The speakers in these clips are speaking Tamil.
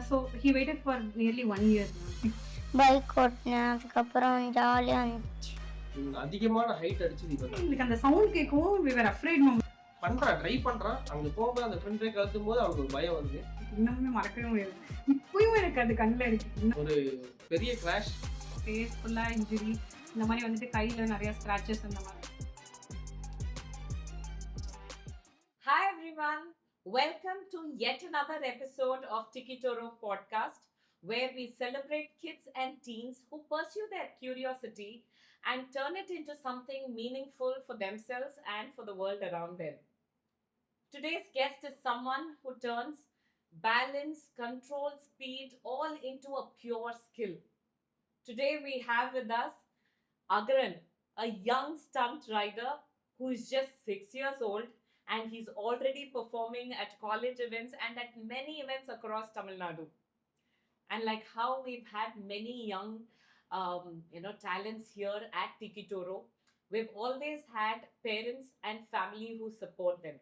So he waited for nearly 1 year. Bike ஓட்டினேன். அதுக்கப்புறம் ஜாலியாக இருந்துச்சு. அதிகமான ஹைட் அடிச்சு நீ பண்ண எங்களுக்கு அந்த சவுண்ட் கேட்கவும் we were afraid. பண்றான், ட்ரை பண்றான். அங்க போகும்போது அந்த ஃப்ரெண்ட் பிரேக் அழுத்தும் போது அவனுக்கு ஒரு பயம் வருது. இன்னுமே மறக்கவே முடியாது. இப்பயும் எனக்கு அது கண்ணில் இருக்கு. ஒரு பெரிய கிராஷ், ஃபேஸ் ஃபுல்லா இன்ஜுரி, இந்த மாதிரி வந்துட்டு கையில நிறைய ஸ்கிராச்சஸ் அந்த மாதிரி. Hi everyone, welcome to yet another episode of Tiki Toro podcast, where we celebrate kids and teens who pursue their curiosity and turn it into something meaningful for themselves and for the world around them. Today's guest is someone who turns balance, control, speed all into a pure skill. Today we have with us Agran, a young stunt rider who is just 6 years old, and he's already performing at college events and at many events across Tamil Nadu. And like how we've had many young talents here at Tiki Toro, we've always had parents and family who support them.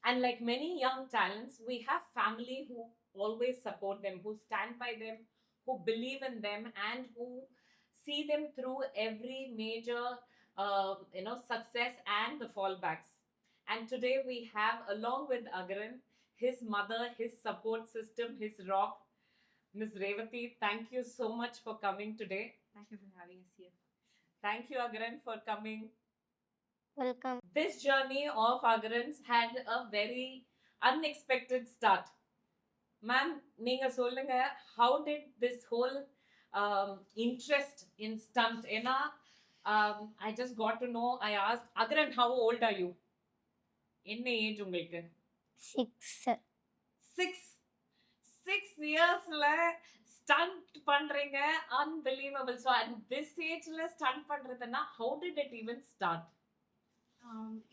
And like many young talents, we have family who always support them, who stand by them, who believe in them, and who see them through every major success and the fallbacks. And today we have, along with Agran, his mother, his support system, his rock, Ms. Revati. Thank you so much for coming today. Thank you for having us here. Thank you, Agran, for coming. Welcome. This journey of Agran's had a very unexpected start. Ma'am, நீங்க சொல்லுங்க, how did this whole interest in stunt? I just got to know, I asked, Agran, how old are you? என்ன ஏஜ் உங்களுக்கு? 6. 6 இயர்ஸ்ல ஸ்டண்ட் பண்றீங்க, unbelievable. So at this ageல ஸ்டண்ட் பண்றதுன்னா how did it even start?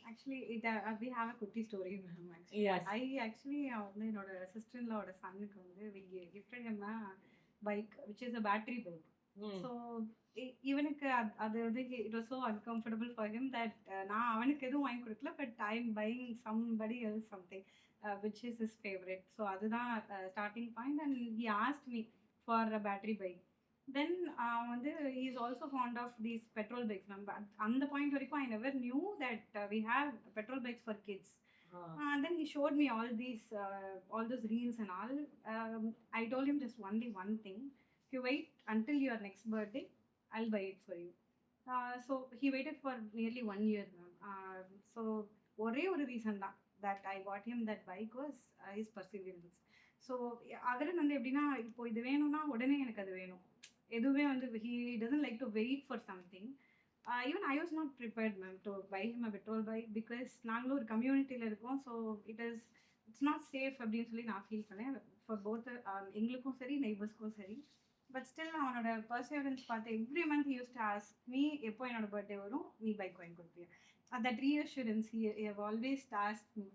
Actually we have a குட்டி story. Yes. I actually வந்து என்னோட sister in law ஓட சன்னுக்கு வந்து we gifted him a bike which is a battery bike. So இவனுக்கு அது வந்து it was so uncomfortable for him that நான் அவனுக்கு எதுவும் வாங்கி கொடுக்கல, but I am buying somebody else something which is his favorite. So அதுதான் starting point, and he asked me for a battery bike. Then வந்து he is also fond of these petrol bikes. அந்த point வரைக்கும் I never knew that we have petrol bikes for kids. Then he showed me all those reels and all. I told him just only one thing: if you wait until your next birthday, I'll buy it for you. So he waited for nearly 1 year. So ஒரே ஒரு ரீசன் தான் that I got him that bike was his perseverance. So Agaran வந்து எப்படின்னா, இப்போ இது வேணும்னா உடனே எனக்கு அது வேணும். எதுவுமே வந்து he doesn't like to wait for something. Even I was not prepared, ma'am, to buy him a petrol bike because நாங்களும் ஒரு கம்யூனிட்டியில் இருக்கோம். ஸோ it's not safe அப்படின்னு சொல்லி நான் ஃபீல் பண்ணேன் ஃபார் போத் எங்களுக்கும் சரி நெய்பர்ஸ்க்கும் சரி. பட் ஸ்டில் அவனோட பர்சிவரன்ஸ் பார்த்து every month use to ask me எப்போ என்னோட பர்த்டே வரும், நீ பைக் வாங்கி கொடுப்பியா. That reassurance he have always asked me.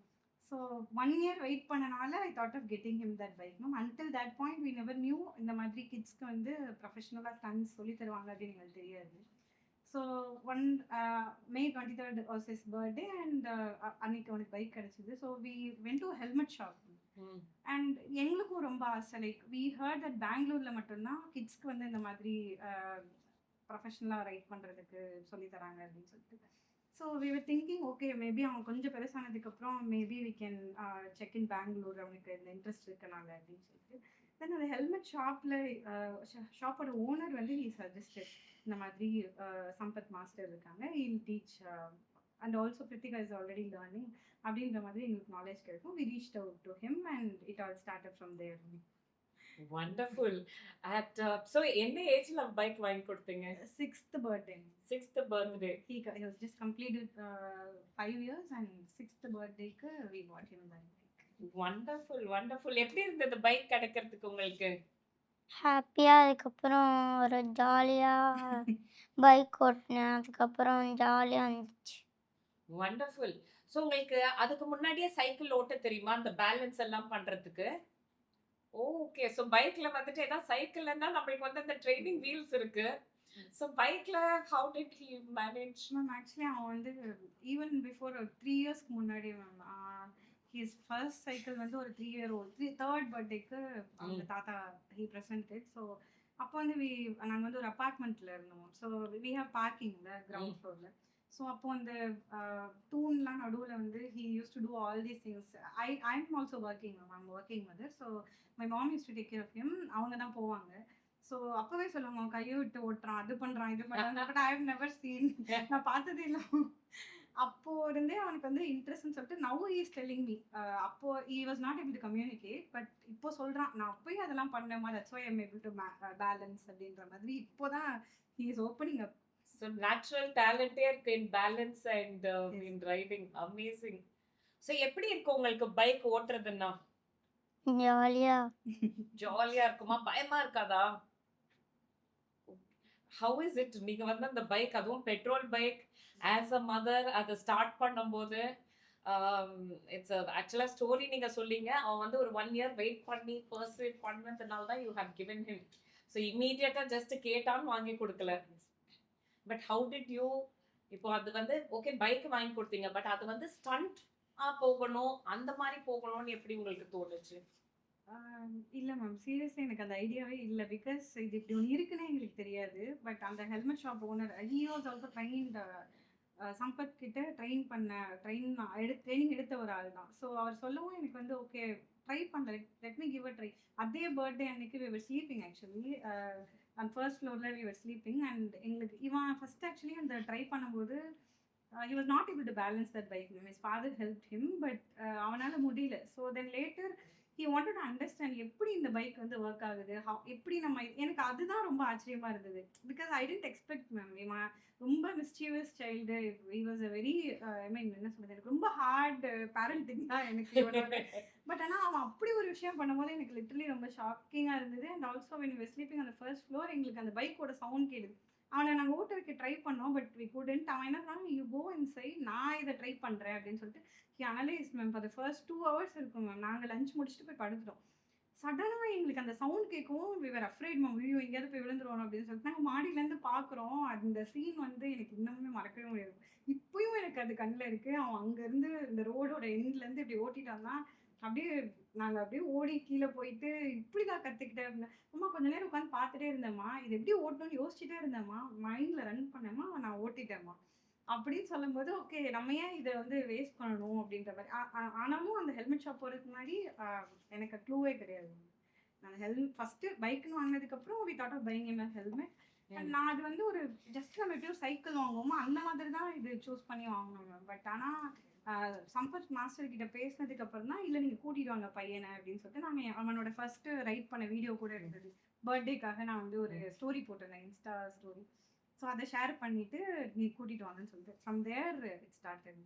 So 1 year wait பண்ணனால I thought of getting him that bike, ma'am. until that point we never knew இந்த மாதிரி கிட்ஸ்க்கு வந்து ப்ரொஃபஷனலாக ஸ்டன்ஸ் சொல்லி தருவாங்க அப்படின்னு எங்களுக்கு தெரியாது. So May 23rd was his birthday, and அன்னைக்கு அவனுக்கு பைக் கிடச்சிது. So we went to a helmet shop. And எங்களுக்கும் ரொம்ப ஆசை, லைக் வி ஹர்ட் தட் பெங்களூரில் மட்டும்தான் கிட்ஸ்க்கு வந்து இந்த மாதிரி ப்ரொஃபஷ்னலாக ரைட் பண்ணுறதுக்கு சொல்லித்தராங்க அப்படின்னு சொல்லிட்டு. So we were thinking, okay maybe அவன் கொஞ்சம் பெருசானதுக்கப்புறம் maybe we can check in Bangalore, அவனுக்கு இந்த இன்ட்ரெஸ்ட் இருக்கனால அப்படின்னு சொல்லிட்டு. தென் அந்த ஹெல்மெட் ஷாப்போட ஓனர் வந்து ஹி சஜஸ்டட் இந்த மாதிரி சம்பத் மாஸ்டர் இருக்காங்க, he'll teach and also Pritika is already learning அப்படின்ற மாதிரி எங்களுக்கு நாலேஜ் கிடைக்கும். we reached out to him and it all started from there. Wonderful. At so என்ன ஏஜ்ல பைக் வாங்கி கொடுத்தீங்க? 6th birthday. 6th birthday. He was just completed 5 years and 6th birthday-க்கு we bought him that bike. Wonderful, wonderful. எப்படி இருந்தது பைக் கிடைக்கிறதுக்கு உங்களுக்கு? ஹாப்பியாக. அதுக்கப்புறம் ஒரு ஜாலியாக பைக் ஓட்டினேன். அதுக்கப்புறம் ஜாலியாக இருந்துச்சு. வண்டர்ஃபுல். ஸோ உங்களுக்கு அதுக்கு முன்னாடியே சைக்கிள் ஓட்ட தெரியுமா, அந்த பேலன்ஸ் எல்லாம் பண்றதுக்கு? ஓகே. ஸோ பைக்ல வந்துட்டு, ஏன்னா சைக்கிள்னா நம்மளுக்கு வந்து அந்த ட்ரைனிங் வீல்ஸ் இருக்கு. ஸோ பைக்ல how did he manage? Ma'am actually அவன் வந்து ஈவன் பிஃபோர் 3 இயர்ஸ்க்கு முன்னாடி மேம் ஹிஸ் ஃபர்ஸ்ட் சைக்கிள் வந்து ஒரு 3 இயர் ஓல்ட் தேர்ட் பர்த்டேக்கு அவங்க தாத்தா ஹி ப்ரெசென்டட். ஸோ அப்போ வந்து நாங்கள் வந்து ஒரு அப்பார்ட்மெண்ட்டில் இருந்தோம். ஸோ வி ஹேவ் பார்க்கிங்கில் கிரவுண்ட் ஃப்ளோரில். ஸோ அப்போ அந்த தூண்லாம் நடுவில் வந்து he use to do all these things. I am also working working mother. So my mom use to take care of him. அவங்க தான் போவாங்க. ஸோ அப்போவே சொல்லுவாங்க அவன் கையை விட்டு ஓட்டுறான், அது பண்ணுறான், இது பண்ணுறான். But I have never seen, நான் பார்த்ததே இல்லை. அப்போ இருந்தே அவனுக்கு வந்து இன்ட்ரெஸ்ட்னு சொல்லிட்டு now he is telling me. அப்போ he was not able to communicate, but இப்போ சொல்கிறான் நான் அப்போயும் அதெல்லாம் பண்ணேமா, that's why I am able to balance அப்படின்ற மாதிரி இப்போதான் he is opening up. So natural டேலண்டே இருக்கு in balance and in riding. Amazing. So எப்படி இருக்கு உங்களுக்கு பைக் ஓட்டுறதுன்னா? ஜாலியா இருக்குமா, பயமா இருக்காதா? How is it? நீங்க வந்து அந்த பைக், அதுவும் petrol bike, as a mother அதை ஸ்டார்ட் பண்ணும்போது இட்ஸ் ஆக்சுவலா ஸ்டோரி நீங்க சொல்லிங்க. அவன் வந்து ஒரு 1 இயர் வெயிட் பண்ணி பர்சூட் பண்ணதுனால தான் you have given him. So இமீடியட்டா ஜஸ்ட் கேட்டான்னு வாங்கி கொடுக்கல. பட் ஹவு டிட் யூ, இப்போ அது வந்து ஓகே பைக் வாங்கி கொடுத்தீங்க, பட் அது வந்து ஸ்டண்ட் போகணும், அந்த மாதிரி போகணும்னு எப்படி உங்களுக்கு தோணுச்சு? இல்லை மேம், சீரியஸ்லி எனக்கு அந்த ஐடியாவே இல்லை. பிகாஸ் இது இப்படி ஒன்று இருக்குன்னே எங்களுக்கு தெரியாது. பட் அந்த helmet shop owner he was also drained. Sampath கிட்ட ட்ரைனிங் எடுத்த ஒரு ஆள் தான். ஸோ அவர் சொல்லவும் எனக்கு வந்து ஓகே ட்ரை பண்ணல, let me give a try. அதே பர்த்டே அன்னைக்கு we were sleeping actually. And first ஃப்ளோரில் வி வர் ஸ்லீப்பிங். அண்ட் எங்களுக்கு இவன் ஃபர்ஸ்ட் ஆக்சுவலி அந்த ட்ரை பண்ணும்போது he was not able to balance that bike. His father helped him, but அவனால முடியல. So then later he wanted to understand எப்படி இந்த பைக் வந்து ஒர்க் ஆகுது, எப்படி நம்ம, எனக்கு அதுதான் ரொம்ப ஆச்சரியமா இருந்தது. Because I didn't expect ma'am. இவன் ரொம்ப mischievous child. He was a very I mean என்ன சொல்றது, எனக்கு ரொம்ப ஹார்ட் பேரண்டிங் தான் எனக்கு. பட் ஆனால் அவன் அப்படி ஒரு விஷயம் பண்ணும்போது எனக்கு லிட்டரலி ரொம்ப ஷாக்கிங்காக இருந்தது. And also when we were sleeping on the first floor, எங்களுக்கு அந்த பைக்கோட சவுண்ட் கேடுது. அவனை நாங்கள் ஓட்ட வைக்க ட்ரை பண்ணோம், பட் வி couldn't. அவன் என்ன பண்ணாங்க, யூ கோ இன்சைட், நான் இதை ட்ரை பண்ணுறேன் அப்படின்னு சொல்லிட்டு he analyse ma'am. For the first 2 hours இருக்கும் மேம். நாங்கள் லஞ்ச் முடிச்சுட்டு போய் படுத்துட்டோம். சடனாக எங்களுக்கு அந்த சவுண்ட் கேட்கவும் வி வர் அஃப்ரைட் மேம். ஐயோ எங்கேயாவது போய் விழுந்துருவோம் அப்படின்னு சொல்லிட்டு நாங்கள் மாடியிலேருந்து பார்க்குறோம். அந்த சீன் வந்து எனக்கு இன்னமுமே மறக்கவே முடியாது. இப்பயும் எனக்கு அது கண்ணில் இருக்குது. அவன் அங்கேருந்து இந்த ரோடோட எண்ட்லேருந்து இப்படி ஓட்டிட்டான்னா அப்படியே நாங்கள் அப்படியே ஓடி கீழே போயிட்டு இப்படி தான் கற்றுக்கிட்டேன் அப்படின்னா, அம்மா கொஞ்ச நேரம் உட்காந்து பார்த்துட்டே இருந்தேம்மா, இது எப்படி ஓட்டணும்னு யோசிச்சுட்டே இருந்தேம்மா, மைண்டில் ரன் பண்ணேம்மா, நான் ஓட்டிட்டேம்மா அப்படின்னு சொல்லும்போது ஓகே நம்ம ஏன் இதை வந்து வேஸ்ட் பண்ணணும் அப்படின்ற மாதிரி. ஆனாலும் அந்த ஹெல்மெட் ஷாப் போகிறதுக்கு முன்னாடி எனக்கு க்ளூவே கிடையாது. நான் ஃபஸ்ட்டு பைக்குன்னு வாங்கினதுக்கப்புறம் we thought of buying a helmet. நான் அது வந்து ஒரு ஜஸ்ட் நம்ம எப்படியும் சைக்கிள் வாங்குவோமோ அந்த மாதிரி தான் இது சூஸ் பண்ணி வாங்கினோம். பட் ஆனால் சம்பத் மாஸ்டர் கிட்ட பேசினதுக்கு அப்புறம் தான் இல்லை நீங்கள் கூட்டிட்டு வாங்க பையனை அப்படின்னு சொல்லிட்டு நாங்கள் அவனோட ஃபர்ஸ்ட்டு ரைட் பண்ண வீடியோ கூட இருந்தது. பர்த்டேக்காக நான் வந்து ஒரு ஸ்டோரி போட்டிருந்தேன், இன்ஸ்டா ஸ்டோரி. ஸோ அதை ஷேர் பண்ணிட்டு நீ கூட்டிட்டு வாங்கன்னு சொல்லிட்டு ஃப்ரம் தேர் இட் ஸ்டார்டட்.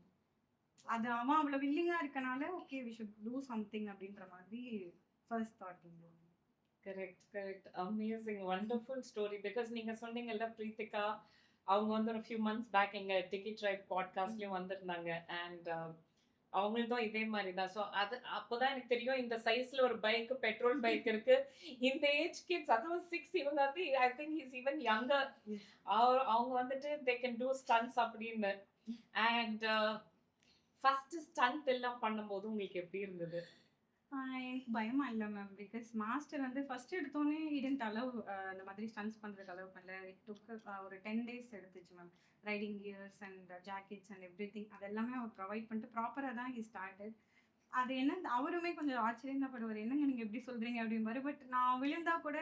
அது அவன் அவ்வளோ வில்லிங்காக இருக்கனால okay we should do something அப்படின்ற மாதிரி ஃபர்ஸ்ட் தாட் இருந்தது. Correct. Amazing, wonderful story. Because நீங்கள் சொன்னீங்கல்ல பிரீத்திகா, அவங்க வந்து ஒரு ஃபியூ மந்த்ஸ் பேக் எங்கள் டிக்கெட் ரைட் பாட்காஸ்ட்லேயும் வந்திருந்தாங்க. அண்ட் அவங்களுக்கும் இதே மாதிரி தான். ஸோ அது அப்போதான் எனக்கு தெரியும் இந்த சைஸில் ஒரு பைக், பெட்ரோல் பைக் இருக்கு. இந்த ஏஜ் கிட்ஸ், அதுவும் 6, இவங்க வந்து I think is even younger. அவங்க வந்துட்டு தே கேன் டூ ஸ்டன்ட்ஸ் அப்படின்னு. அண்ட் ஃபர்ஸ்ட் ஸ்டண்ட் எல்லாம் பண்ணும்போது உங்களுக்கு எப்படி இருந்தது? எனக்கு பயமா இல்லை மேம். பிகாஸ் மாஸ்டர் வந்து ஃபர்ஸ்ட் எடுத்தோன்னே இடன்ட் அலவ் அந்த மாதிரி ஸ்டன்ஸ் பண்ணுறதுக்கு அலவ் பண்ணல. இட் டுக் ஒரு 10 days எடுத்துச்சு ma'am. Riding gears and jackets and everything அது எல்லாமே அவர் ப்ரொவைட் பண்ணிட்டு ப்ராப்பராக தான் ஹி ஸ்டார்டட். அது என்ன அவருமே கொஞ்சம் ஆச்சரியம் தான் படுவார், என்னங்க நீங்கள் எப்படி சொல்கிறீங்க அப்படிம்பாரு. பட் நான் விழுந்தா கூட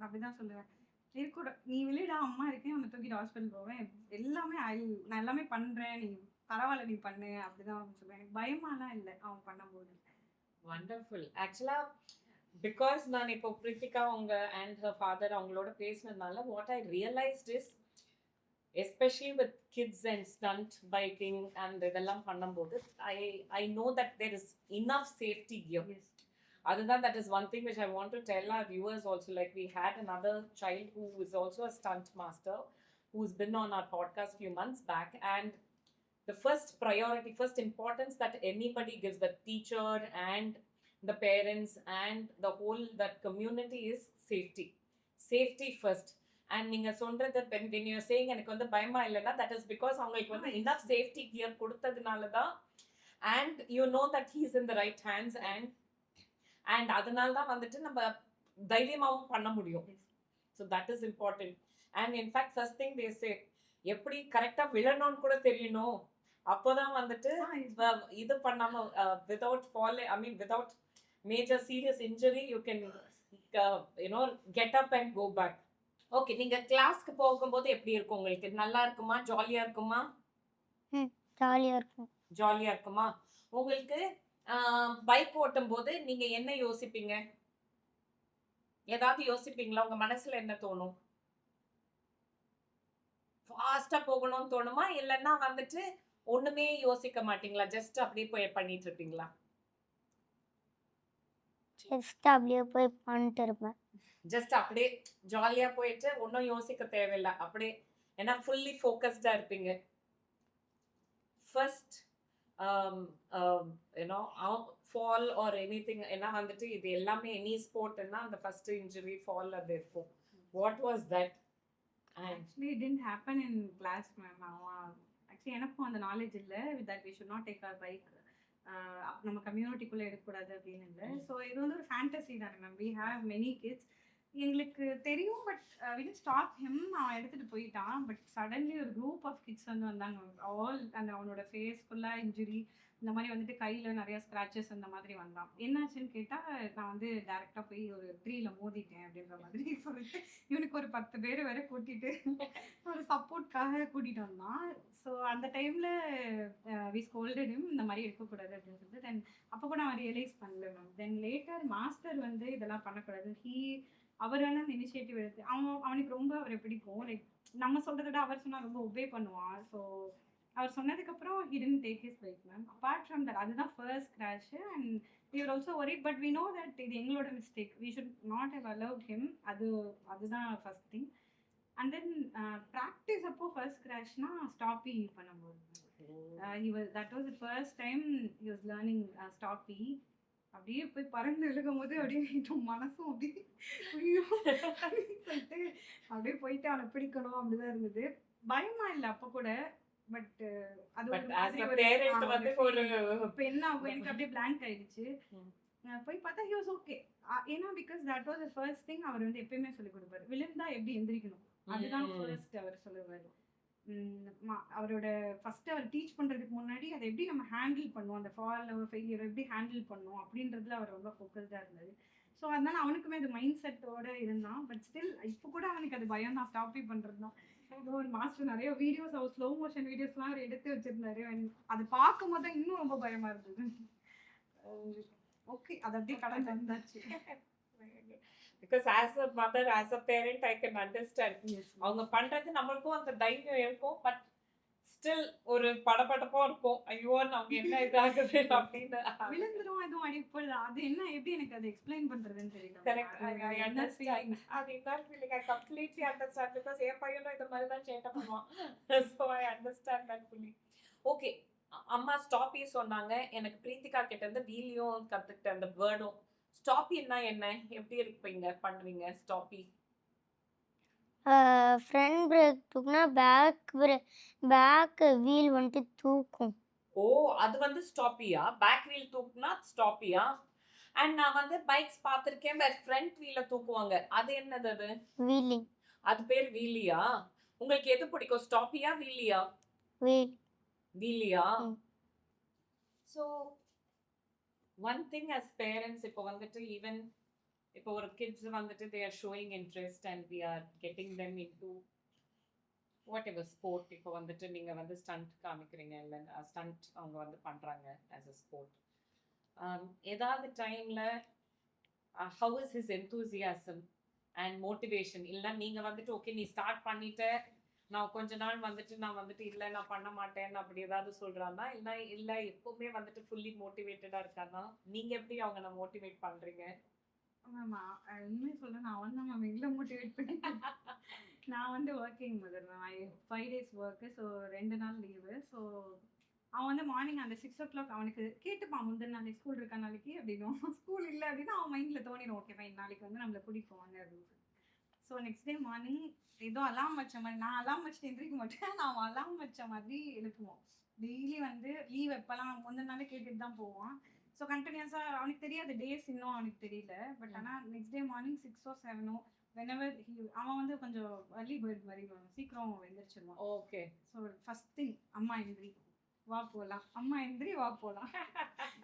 அப்படி தான் சொல்லுவேன், இருக்கக்கூட நீ விழுடா, அம்மா இருக்கேன், அவனை தூக்கிட்டு ஹாஸ்பிட்டல் போவேன், எல்லாமே நான் எல்லாமே பண்ணுறேன், நீ பரவாயில்ல நீ பண்ணு அப்படிதான் சொல்லுவேன். எனக்கு பயமாலாம் இல்லை அவன் பண்ணும்போது. வண்டர்ஃபுல். ஆக்சுவலா பிகாஸ் நான் இப்போ பிரித்திகா அவங்க அண்ட் ஹர் ஃபாதர் அவங்களோட பேசினதுனால what I realised is, especially with kids and stunt biking and இதெல்லாம் பண்ணும்போது I know that there is enough safety gear. அதுதான், that is one thing which I want to tell our viewers also. Like we had another child who is also a stunt master who's been on our podcast few months back, and the first priority, first importance that anybody gives, the teacher and the parents and the whole that community, is safety first. And நீங்க சொல்றது when you are saying எனக்கு வந்து பயமா இல்லைன்னா that is because அவங்களுக்கு வந்து enough safety gear கொடுத்ததுனால தான் and you know that he's in the right hands, and அதனால தான் வந்துட்டு நம்ம தைரியமாவும் பண்ண முடியும். So that is important. And in fact, first thing they say, எப்படி கரெக்டா விழணும்னு கூட தெரியணும். அப்போதான் வந்துட்டு இது பண்ணாம without fall, I mean without major serious injury, you can get up and go back. Okay, நீங்க கிளாஸ்க்கு போகும்போது எப்படி இருக்கும் உங்களுக்கு? நல்லா இருக்குமா? ஜாலியா இருக்குமா? ஜாலியாக இருக்கும். ஜாலியா இருக்குமா? உங்களுக்கு பைக் ஓட்டும் போது நீங்க என்ன யோசிப்பீங்க? ஏதாவது யோசிப்பீங்களா? உங்க மனசுல என்ன தோணும்? ஃபாஸ்டா போகணும்னு தோணுமா? இல்லைன்னா வந்துட்டு ஒண்ணுமே யோசிக்க மாட்டீங்களா? ஜஸ்ட் அப்படியே போய் பண்ணிட்டு இருப்பீங்களா? ஜஸ்ட் அப்படியே போய் பண்ணிட்டு இருப்பேன். ஜஸ்ட் அப்படியே ஜாலியா போயிட்டு ஒன்றும் யோசிக்க தேவையில்லை, அப்படியே ஏன்னா ஃபுல்லி ஃபோக்கஸ்டா இருப்பீங்க. First fall or any thing, ஏன்னா வந்துட்டு இது எல்லாமே எனி ஸ்போர்ட்னா அந்த ஃபர்ஸ்ட் இன்ஜுரி ஃபால் அது இருக்கும். What was that? Actually, it didn't happen in class, ma'am. Actually, எனக்கும் அந்த நாலேஜ் இல்லை that we should not take our bike நம்ம கம்யூனிட்டிக்குள்ளே எடுக்கக்கூடாது அப்படின்னு இல்லை. ஸோ இது வந்து ஒரு ஃபேண்டசி தானே ma'am. We have many kids, எங்களுக்கு தெரியும். But we tend stop him. அவன் எடுத்துகிட்டு போயிட்டான். பட் சடன்லி ஒரு குரூப் ஆஃப் கிட்ஸ் வந்து வந்தாங்க. ஆல் அந்த அவனோட ஃபேஸ் ஃபுல்லாக இன்ஜுரி, இந்த மாதிரி வந்துட்டு கையில் நிறையா ஸ்க்ராச்சஸ் அந்த மாதிரி வந்தான். என்னாச்சுன்னு கேட்டால், நான் வந்து டேரெக்டாக போய் ஒரு ட்ரீயில் மோதிட்டேன் அப்படின்ற மாதிரி சொல்லிட்டு இவனுக்கு ஒரு 10 பேர் வேற கூட்டிகிட்டு ஒரு சப்போர்ட்காக கூட்டிகிட்டு வந்தான். ஸோ அந்த டைமில் வி ஸ்கோல்டட் ஹிம், இந்த மாதிரி எடுக்கக்கூடாது அப்படின்னு சொல்லிட்டு. தென் அப்போ கூட அவன் ரியலைஸ் பண்ணல மேம். தென் லேட்டர் மாஸ்டர் வந்து இதெல்லாம் பண்ணக்கூடாது, அவர் வந்து அந்த இனிஷியேட்டிவ் எடுத்து அவனுக்கு ரொம்ப அவரை பிடிக்கும். லைக் நம்ம சொல்கிறத விட அவர் சொன்னால் ரொம்ப ஒபே பண்ணுவான். ஸோ அவர் சொன்னதுக்கப்புறம் he didn't take his bike ma'am. Apart from that அதுதான் first crash. And we were also worried, but we know that இது எங்களோட mistake. we should not have allowed him. அதுதான் first thing. And then practice அப்போ ஃபர்ஸ்ட் கிராஷ்னா ஸ்டாப்பி பண்ணும்போது that was the first time he was learning stoppie. அப்படியே போய் பறந்து விழுகும் போது அப்படியே மனசும் அப்படியே ஐயோ சொல்லிட்டு அப்படியே போயிட்டு அவனை பிடிக்கணும் அப்படிதான் இருந்தது. பயமா இல்லை அப்போ கூட. பட் அது இப்போ என்ன ஆகும், எனக்கு அப்படியே பிளாங்க் ஆயிடுச்சு. போய் பார்த்தா he was okay. ஏன்னா because that was the first thing. அவர் வந்து எப்பயுமே சொல்லி கொடுப்பாரு, விழுந்தா எப்படி எந்திரிக்கணும், அதுதான் ஃபர்ஸ்ட் அவர் சொல்லுவார். அவரோட ஃபர்ஸ்ட் அவர் டீச் பண்ணுறதுக்கு முன்னாடி அதை எப்படி நம்ம ஹேண்டில் பண்ணுவோம், அந்த ஃபால் ஃபெயிலியர் எப்படி ஹேண்டில் பண்ணுவோம் அப்படின்றதுல அவர் ரொம்ப ஃபோக்கஸ்டாக இருந்தார். ஸோ அதனால அவனுக்குமே அது மைண்ட் செட்டோடு இருந்தான். பட் ஸ்டில் இப்போ கூட அவனுக்கு அது பயம் தான், ஸ்டாப்பி பண்ணுறது தான். ஒரு மாஸ்டர் நிறைய வீடியோஸ், அவர் ஸ்லோ மோஷன் வீடியோஸ்லாம் அவர் எடுத்து வச்சிருந்தாரு. அது பார்க்கும் போது தான் இன்னும் ரொம்ப பயமாக இருந்தது. ஓகே, அது அப்படியே கடந்து வந்தாச்சு. Because as a mother, as a parent, I can understand. அவங்க பண்றது நம்மளுக்கும் அந்த தைரியம் இருக்கும். பட் ஸ்டில் ஒரு படபடப்பா இருக்கும். ஐயோ அவங்க என்ன இதாகுது அப்படின்னு. விழுந்துரும் எதுவும் அடிப்படை அது என்ன எப்படி எனக்கு அதை எக்ஸ்பிளைன் பண்றதுன்னு தெரியல. Correct, I understand. அது இன்னொரு feeling I completely understand. Because என் பையனும் இந்த மாதிரி தான் சேட்டை பண்ணுவான். So I understand that fully. Okay, அம்மா ஸ்டாப்பி சொன்னாங்க. எனக்கு பிரீத்திகா கிட்ட இருந்து வீலியும் கற்றுக்கிட்டேன், அந்த வேர்டும். ஸ்டாப்பின்னா என்ன, எப்படி இருப்பீங்க பண்ணுவீங்க ஸ்டாப்பி? ஃப்ரண்ட் பிரேக் தூக்குனா பேக் வீல் வந்துட்டு தூக்கும். ஓ, அது வந்து ஸ்டாப்பியா? பேக் வீல் தூக்குனா ஸ்டாப்பியா? அண்ட் நான் வந்து பைக்ஸ் பார்த்துருக்கேன், ஃப்ரண்ட் வீல தூக்குவாங்க, அது என்னது? அது வீலிங். அது பேர் வீலியா? உங்களுக்கு எது பிடிக்கும், ஸ்டாப்பியா வீலியா? வீலியா? So one thing as parents, இப்போ வந்துட்டு ஈவன் இப்போ ஒரு கிட்ஸ் வந்துட்டு they are showing interest and we are getting them into whatever sport. இப்போ வந்துட்டு நீங்கள் வந்து ஸ்டண்ட் காமிக்கிறீங்க, இல்லை ஸ்டண்ட் அவங்க வந்து பண்ணுறாங்க as a sport. ஏதாவது டைமில் how is his enthusiasm and motivation? இல்லை நீங்கள் வந்துட்டு ஓகே நீ ஸ்டார்ட் பண்ணிட்ட, நான் கொஞ்ச நாள் வந்துட்டு இல்லை நான் பண்ண மாட்டேன் அப்படி ஏதாவது சொல்கிறான்னா, இல்லை எப்போவுமே வந்துட்டு ஃபுல்லி மோட்டிவேட்டடாக இருக்கான்னா, நீங்கள் எப்படி அவங்கள மோட்டிவேட் பண்ணுறீங்க? மேம் உண்மையை சொல்கிறேன், நான் வந்து மேம் எங்களை மோட்டிவேட் பண்ணி நான் வந்து working mother ma'am. 5 days work, so 2 நாள் லீவு. ஸோ அவன் வந்து மார்னிங் அந்த 6 o'clock அவனுக்கு கேட்டுப்பான், முந்தின நாளைக்கு ஸ்கூல் இருக்கா நாளைக்கு அப்படின்னும். ஸ்கூல் இல்லை அப்படின்னா அவன் மைண்டில் தோணிடும், ஓகே ஃபைன் நாளைக்கு வந்து நம்மளை கூட்டிகிட்டு போவாங்க அப்படின்னு. ஸோ நெக்ஸ்ட் டே மார்னிங் ஏதோ அலாம் வச்ச மாதிரி, நான் அலாம் வச்சுட்டு எந்திரிக்க மாட்டேன், நான் அலாம் வச்ச மாதிரி எழுப்புவோம். டெய்லி வந்து லீவ் எப்போல்லாம் முந்தின நாளே கேட்டுட்டு தான் போவான். ஸோ கண்டினியூஸாக அவனுக்கு தெரியாது, டேஸ் இன்னும் அவனுக்கு தெரியல. பட் ஆனால் next day morning 6 or 7 whenever அவன் வந்து கொஞ்சம் early bird மாதிரி சீக்கிரம் எழுந்திரிச்சிருவான். ஓகே. ஸோ ஃபர்ஸ்ட் திங் அம்மா எந்திரி வா போகலாம், அம்மா எந்திரி வா போகலாம்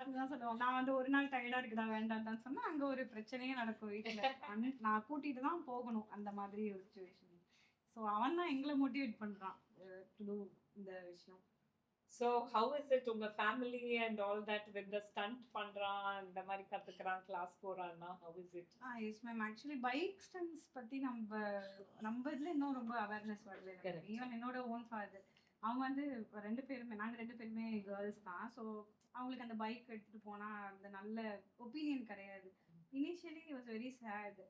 இதுதான் சொல்லுவான். நான் வந்து ஒரு நாள் டயர்டாக இருக்குதா வேண்டாம்னு சொன்னால் அங்கே ஒரு பிரச்சனையே நடக்கும் வீட்டில். நான் கூட்டிகிட்டு தான் போகணும் அந்த மாதிரி ஒரு சுச்சுவேஷன். ஸோ அவன் தான் எங்களை மோட்டிவேட் பண்ணுறான் டு டூ இந்த விஷயம். So how is it உங்க family and all that with the stunt பண்றான், இந்த மாதிரி கத்துக்கிறான், கிளாஸ் போறான்னா how is it? Yes ma'am. Actually bike stunts பற்றி நம்ம இதில் இன்னும் ரொம்ப அவேர்னஸ் வரல. Correct. ஈவன் என்னோட ஓன் ஃபாதர் அவங்க வந்து நாங்கள் ரெண்டு பேருமே கேர்ள்ஸ் தான். ஸோ அவங்களுக்கு அந்த பைக் எடுத்துகிட்டு போனால் அந்த நல்ல ஒப்பீனியன் கிடையாது. Initially was very sad.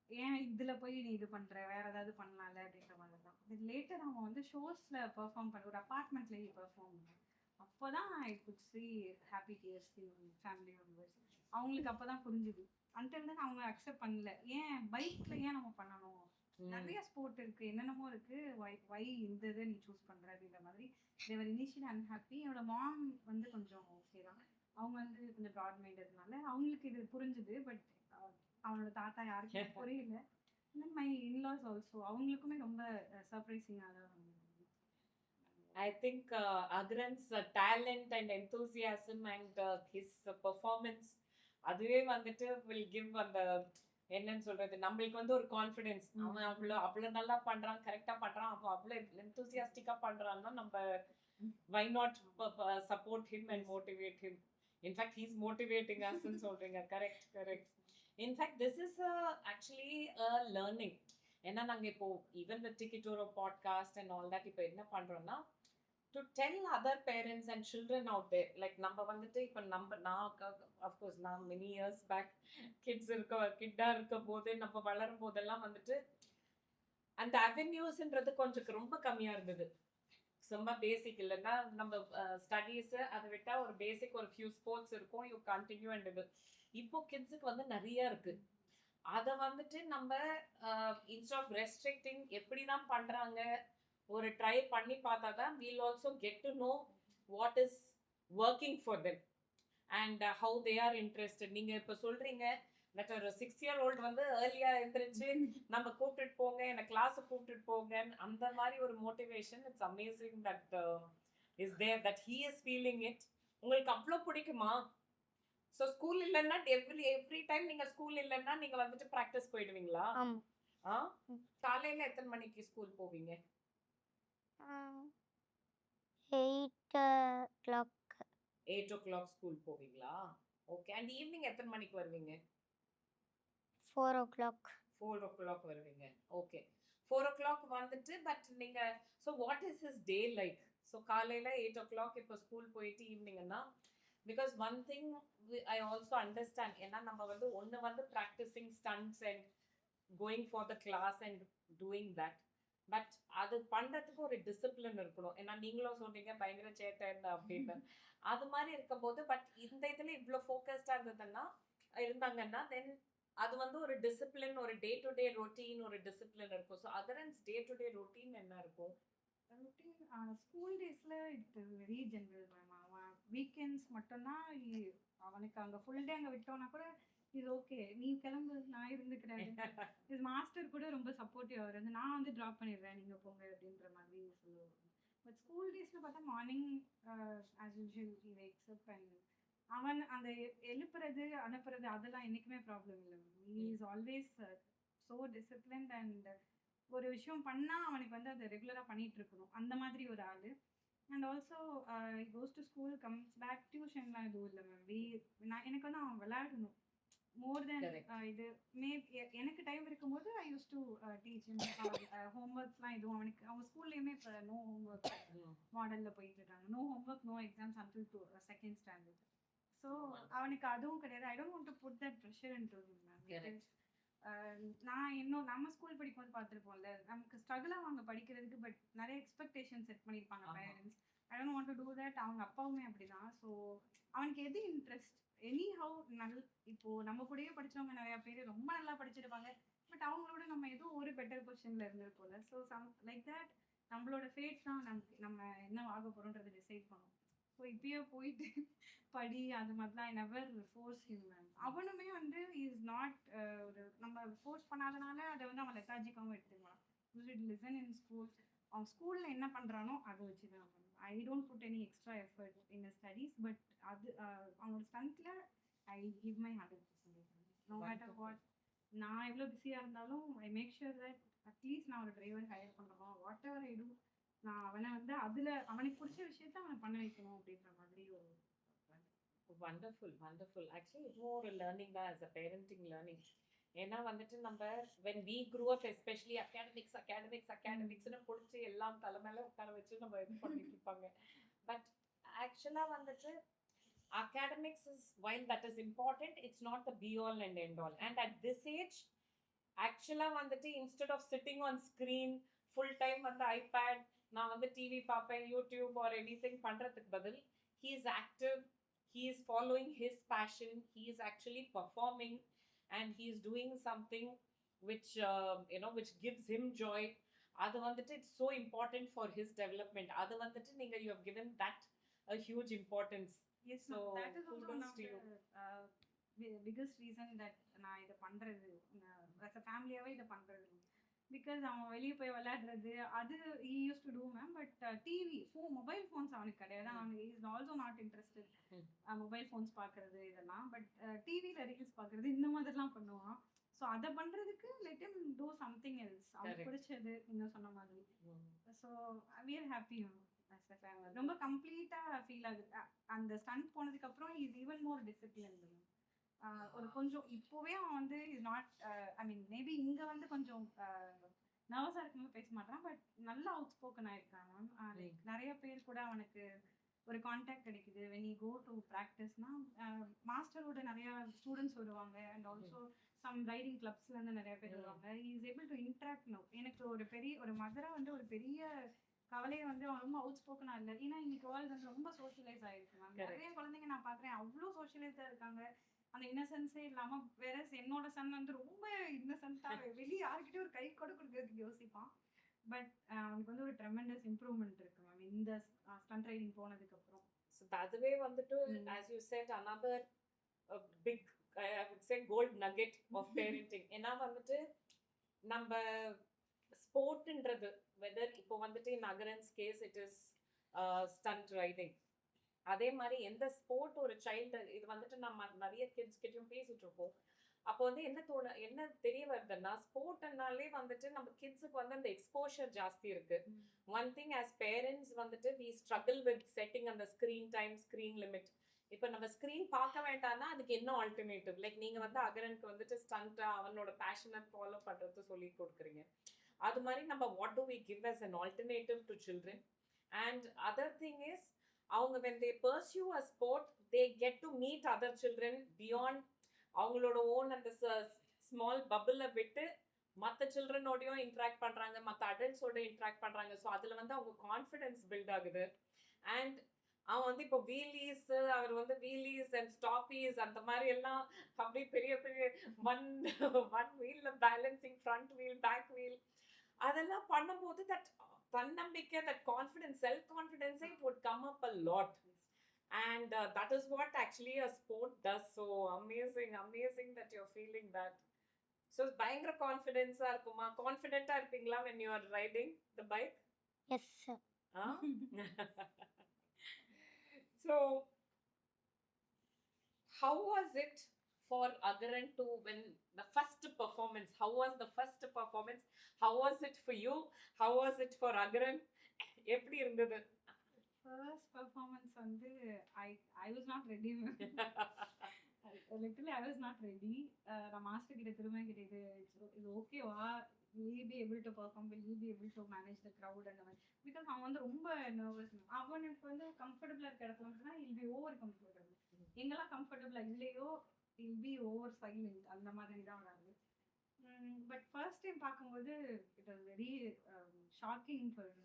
ஏன் இதில் போய் நீ இது பண்ணுற, வேற ஏதாவது பண்ணலாம்ல அப்படின்ற மாதிரி தான். லேட்டர் அவன் வந்து ஷோஸில் பெர்ஃபார்ம் பண்ண, ஒரு அப்பார்ட்மெண்ட்லேயே பெர்ஃபார்ம் பண்ணான். அப்போ தான் I could see happy tears in family members. அவங்களுக்கு அப்போ தான் புரிஞ்சுது. அன்டில் தென் அவங்க அக்செப்ட் பண்ணல. ஏன் பைக்கில் ஏன் நம்ம பண்ணணும், நிறைய ஸ்போர்ட் இருக்கு, என்னென்னமோ இருக்கு, வை இந்த இதை நீ சூஸ் பண்ற அப்படின்ற மாதிரி தேவர் இனிஷியலி அன்ஹாப்பி. என்னோட மாம் வந்து கொஞ்சம் ஓகே தான், அவங்க வந்து கொஞ்சம் ப்ராட் மைண்டட்னால அவங்களுக்கு இது புரிஞ்சுது. பட் அவனோட தாத்தா யாருக்கும் புரியல. மை இன்லாஸ் ஆல்சோ அவங்களுக்குமே ரொம்ப சர்ப்ரைசிங்காக தான். I think Agran's talent and enthusiasm and his performance அதுவே வந்துட்டு will give அந்த என்னன்னு சொல்றது, நம்மளுக்கு வந்து ஒரு கான்ஃபிடன்ஸ். அவன் அவ்வளோ நல்லா பண்றான், கரெக்டா பண்றான், அவன் அவ்வளோ எந்தூசியாஸ்டிக்கா பண்றான்னா நம்ம why not support him and motivate him. In fact he's motivating us ன்னு சொல்றீங்க. correct. In fact this is actually a learning. ஏன்னா நாங்க இப்போ even the Tikitoro podcast and all that இப்போ என்ன பண்றோம்னா to tell other parents and children out there, like நம்ம வந்துட்டு இப்போ நான் of course நான் many years back கிட்டா இருக்கும் போது நம்ம வளரும் போதெல்லாம் வந்துட்டு அந்த அவென்யூஸ்ன்றது கொஞ்சம் ரொம்ப கம்மியா இருந்தது. ரொம்ப பேசிக் இல்லைன்னா நம்ம ஸ்டடீஸ் அதை விட்டா ஒரு பேசிக் ஒரு ஃபியூ ஸ்போர்ட்ஸ் இருக்கும், யூ கண்டினியூ அண்ட் இது. இப்போ கிட்ஸுக்கு வந்து நிறைய இருக்கு. அதை வந்துட்டு நம்ம இன்ஸ்ட் ஆஃப் ரெஸ்ட்ரிக்டிங் எப்படி தான் பண்றாங்க, ஒரு ட்ரை பண்ணி பார்த்தா தான் we'll also get to know what is working for them and how they are interested. நீங்க இப்போ சொல்றீங்க that ஒரு 6-year-old வந்து ஏர்லியா எழுந்திரிச்சு நம்ம கூப்பிட்டுட்டு போங்க, என்ன கிளாஸை கூப்பிட்டுட்டு போங்க, அந்த மாதிரி ஒரு motivation. It's amazing that is there, that he is feeling it. உங்களுக்கு அவ்வளோ பிடிக்குமா? ஸோ ஸ்கூல் இல்லைன்னா எவ்ரி டைம் நீங்க ஸ்கூல் இல்லைன்னா நீங்க வந்துட்டு ப்ராக்டிஸ் போயிடுவீங்களா? காலையில எத்தனை மணிக்கு ஸ்கூல் போவீங்க? 8 o'clock ஸ்கூல் போவீங்களா? ஓகே. அண்ட் ஈவினிங் எத்தனை மணிக்கு வருவீங்க? 4 o'clock. 4 o'clock வருவீங்க. ஓகே. 4 o'clock வந்துட்டு பட் நீங்க so what is his day like? So காலையில் 8 o'clock இப்போ ஸ்கூல் போயிட்டு ஈவினிங்னா, because one thing I also understand. ஏன்னா நம்ம வந்து ஒன்று வந்து practising stunts and going for the class and doing that. But அது பண்ணுறதுக்கு ஒரு டிசிப்ளின் இருக்கணும். ஏன்னா நீங்களும் சொன்னீங்க பயங்கர சேட்டை அப்படின்னு. அது மாதிரி இருக்கும்போது பட் இந்த இதில் இவ்வளோ ஃபோக்கஸ்டாக இருந்தாங்கன்னா தென் அது வந்து ஒரு டிசிப்ளின், ஒரு டே டு டே ரொட்டீன், ஒரு டிசிப்ளின் இருக்கும். So others day to day routine என்ன இருக்கும்? ஸ்கூல் டேஸில் இட்ஸ் வெரி ஜென்ரல் மேம். அவன் வீக்கெண்ட்ஸ் மட்டும்தான் அவனுக்கு அங்கே ஃபுல் டே அங்கே விட்டோன்னா கூட இது ஓகே, நீ கிளம்பு நான் இருந்துக்கிறேன். இது மாஸ்டர் கூட ரொம்ப சப்போர்ட்டிவ் ஆகுறது, நான் வந்து ட்ராப் பண்ணிடுறேன் நீங்கள் போங்க அப்படின்ற மாதிரி சொல்லுவாங்க. பட் ஸ்கூல் டேஸில் பார்த்தா morning as usual he wax up and அவன் அந்த எழுப்புறது அனுப்புறது அதெல்லாம் என்றைக்குமே ப்ராப்ளம் இல்லை. He is always so disciplined and ஒரு விஷயம் பண்ணால் அவனுக்கு வந்து அதை ரெகுலராக பண்ணிகிட்டு இருக்கணும், அந்த மாதிரி ஒரு ஆள். And also goes to school comes back. டியூஷன்லாம் எதுவும் இல்லை மேம். எனக்கு வந்து அவன் விளையாடணும் மோர் தென் இது. எனக்கு டைம் இருக்கும்போது ஐ யூஸ் டு டீச். ஹோம்ஒர்க்ஸ்லாம் எதுவும் அவனுக்கு அவங்க ஸ்கூல்லேயுமே இப்போ நோ ஹோம்ஒர்க் மாடலில் போயிட்டு இருக்காங்க. No homework no exams until 2nd standard. So அவனுக்கு அதுவும் கிடையாது. I don't want to put that pressure into him ma'am. நான் நம்ம ஸ்கூல் படிக்கும்போது பார்த்துருப்போம்ல, நமக்கு ஸ்ட்ரகிளாக அவங்க படிக்கிறதுக்கு பட் நிறைய எக்ஸ்பெக்டேஷன் செட் பண்ணியிருப்பாங்க parents. I don't want to do that. அவங்க அப்பாவுமே அப்படிதான். ஸோ அவனுக்கு எது இன்ட்ரெஸ்ட் எனி ஹவு இப்போ நம்ம கூடயே படித்தவங்க நிறையா பேர் ரொம்ப நல்லா படிச்சிருப்பாங்க, பட் பட் அவங்களோட நம்ம ஏதோ ஒரு பெட்டர் பொசிஷன்ல இருந்திருப்போம்ல. ஸோ லைக் தட் நம்மளோட ஃபேட் தான் நம்ம என்ன ஆக போறோம்ன்றதை டிசைட் பண்ணும். ஸோ இப்பயே போயிட்டு படி அது மாதிரிலாம் I never force him ma'am. அவனுமே வந்து இஸ் நாட் ஒரு நம்ம ஃபோர்ஸ் பண்ணாதனால அதை வந்து அவன் லெத்தாஜிக்காகவும் எடுத்துக்கலாம். You should listen in school. அவன் ஸ்கூலில் என்ன பண்ணுறானோ அதை வச்சு தான் பண்ணுவான். I don't put any extra effort in studies. But அது அவனோட ஸ்டண்ட்டில் I give my 100%. No matter what நான் எவ்வளோ பிஸியாக இருந்தாலும் I make sure that at least நான் ஒரு டிரைவர் ஹையர் பண்ணுறோம் வாட் எவர் ஐ டூ. நான் அவனை வந்து அதில் அவனுக்கு பிடிச்ச விஷயத்த அவனை பண்ண வைக்கணும் அப்படின்ற மாதிரி ஒரு வண்டர்ஃபுல் வண்டர்ஃபுல். ஆக்சுவலி இதுவும் ஒரு லேர்னிங் தான், ஆஸ் அ பேரண்டிங் லேர்னிங். ஏன்னா வந்துட்டு நம்ம when we grew up especially அகாடமிக்ஸ்னு பிடிச்சி எல்லாம் தலைமையில உட்கார வச்சு நம்ம இது பண்ணிட்டு இருப்பாங்க. பட் ஆக்சுவலாக வந்துட்டு academics is, while that is important, it's not the be all and end all. And at this age actually வந்துட்டு instead of sitting on screen full time on the iPad நான் வந்து டிவி பார்ப்பேன் யூடியூப் or anything பண்றதுக்கு பதில் he is active, he is following his passion, he is actually performing and he is doing something which which gives him joy. அது வந்துட்டு it's so important for his development. அது வந்துட்டு நீங்க you have given that a huge importance. Yes, so that is also one of to the biggest reason that நான் இதை பண்றது as a ஃபேமிலியாவே இதை பண்றது. பிகாஸ் அவன் வெளியே போய் விளையாடுறது அது he used to do ma'am. But TV mobile phones அவனுக்கு கிடையாது. அவனுக்கு is also not interested mobile phones பார்க்கறது இதெல்லாம். பட் டிவியில் ரீல்ஸ் பார்க்கறது இந்த மாதிரிலாம் பண்ணுவான். ஸோ அதை பண்ணுறதுக்கு let him do something else. அவனுக்கு பிடிச்சது நீங்கள் சொன்ன மாதிரி. ஸோ we are happy ரொம்ப கம்ப்ளீட்டா ஃபீல் ஆகுது. அந்த ஸ்டண்ட் போனதுக்கு அப்புறம் இஸ் ஈவன் மோர் டிசிப்ளின். ஒரு கொஞ்சம் இப்போவே அவன் வந்து is not I mean maybe இங்க வந்து கொஞ்சம் நர்வஸா இருக்கும்போது பேச மாட்டான். பட் நல்லா அவுட் ஸ்போக்கன் ஆயிருக்கான் மேம். லைக் நிறைய பேர் கூட அவனுக்கு ஒரு கான்டாக்ட் கிடைக்குது. வென் யூ கோ டு ப்ராக்டிஸ்னா மாஸ்டரோட நிறைய ஸ்டூடெண்ட்ஸ் வருவாங்க. அண்ட் ஆல்சோ சம் ரைடிங் கிளப்ஸ்லேருந்து நிறைய பேர் வருவாங்க. Is able to interact no. எனக்கு ஒரு மதரா வந்து ஒரு பெரிய கவலையை வந்து அவன் ரொம்ப அவுட் ஸ்போக்கனா இல்லை. ஏன்னா இன்னைக்கு வேர்ல்டு வந்து ரொம்ப சோஷியலைஸ் ஆயிருக்கு மேம். நிறைய குழந்தைங்க நான் பார்க்குறேன் அவ்வளோ சோஷியலைஸாக இருக்காங்க. அந்த இன்னசென்ஸே இல்லாமல் வேற என்னோட சன் வந்து ரொம்ப இன்னசென்ட்டாக வெளியே யாருக்கிட்டே ஒரு கை கூட கொடுக்கறதுக்கு யோசிப்பான். பட் அவனுக்கு வந்து ஒரு ட்ரெமெண்டஸ் இம்ப்ரூவ்மெண்ட் இருக்கு மேம் இந்த ஸ்டண்ட் ரைடிங் போனதுக்கு அப்புறம். ஸோ அதுவே வந்துட்டு as you said another big I would say gold nugget of parenting. ஏன்னா வந்துட்டு நம்ம ஸ்போர்ட்ன்றது வெதர் இப்போ வந்துட்டு in occurrence case it is stunt riding. அதே மாதிரி எந்த ஸ்போர்ட் ஒரு சைல்டு இது வந்துட்டு நம்ம நிறைய கிட்ஸ் கிட்டயும் பேசிட்டு இருக்கோம். அப்போ வந்து என்ன தெரிய வருதுன்னா ஸ்போர்ட்னாலே வந்துட்டு நம்ம கிட்ஸுக்கு வந்து அந்த எக்ஸ்போஷர் ஜாஸ்தி இருக்கு. ஒன் திங் ஆஸ் பேரண்ட்ஸ் வந்துட்டு வி ஸ்ட்ரகிள் வித் செட்டிங் அந்த ஸ்க்ரீன் டைம் ஸ்க்ரீன் லிமிட். இப்போ நம்ம ஸ்க்ரீன் பார்க்க வேண்டாம்னா அதுக்கு என்ன ஆல்டர்னேட்டிவ்? லைக் நீங்க வந்து அகரனுக்கு வந்துட்டு ஸ்டண்ட்டா அவனோட பேஷனை ஃபாலோ பண்றது சொல்லி கொடுக்குறீங்க. அது மாதிரி நம்ம what do we give as an alternative to children? And other thing is அவங்க when they pursue a sport they get to meet other children beyond அவங்களோட ஓன் அந்த ஸ்மால் பபிள விட்டு மற்ற சில்ட்ரனோடையும் இன்ட்ராக்ட் பண்றாங்க, மற்ற அடல்ட்ஸோட இன்ட்ராக்ட் பண்றாங்க. ஸோ அதுல வந்து அவங்க கான்ஃபிடன்ஸ் பில்ட் ஆகுது. அண்ட் அவன் வந்து இப்போ வீலீஸ் அண்ட் ஸ்டாப்பீஸ் அந்த மாதிரி எல்லாம் அப்படி பெரிய பெரிய ஒன் வீல்ல balancing front wheel back wheel அதெல்லாம் பண்ணும்போது தட் தன்னம்பிக்கை that confidence self confidence it would come up a lot. And that is what actually a sport does. So amazing that you're feeling that. So பயங்கர கான்ஃபிடன்ஸா இருக்குமா? கான்ஃபிடென்ட்டா இருப்பீங்களா when you are riding the bike? Yes, sir. So how was it for Agaran to when the first performance? How was the first performance? How was it for you? How was it for Agaran? எப்படி இருந்தது? First performance வந்து I was not ready. Literally I was not ready. நான் மாஸ்டர் கிட்ட திரும்ப கேட்டது இது ஓகேவா, will you be able to perform, will you be able to manage the crowd and all, because அவன் வந்து ரொம்ப நர்வஸ். அவனுக்கு வந்து கம்ஃபர்டபுளா இருக்க இடத்துல வந்துன்னா he'll be over comfortable. எங்கெல்லாம் கம்ஃபர்டபுளா இல்லையோ he'll be over silent. அந்த மாதிரி தான் வராது. பட் ஃபர்ஸ்ட் டைம் பார்க்கும்போது it was very shocking for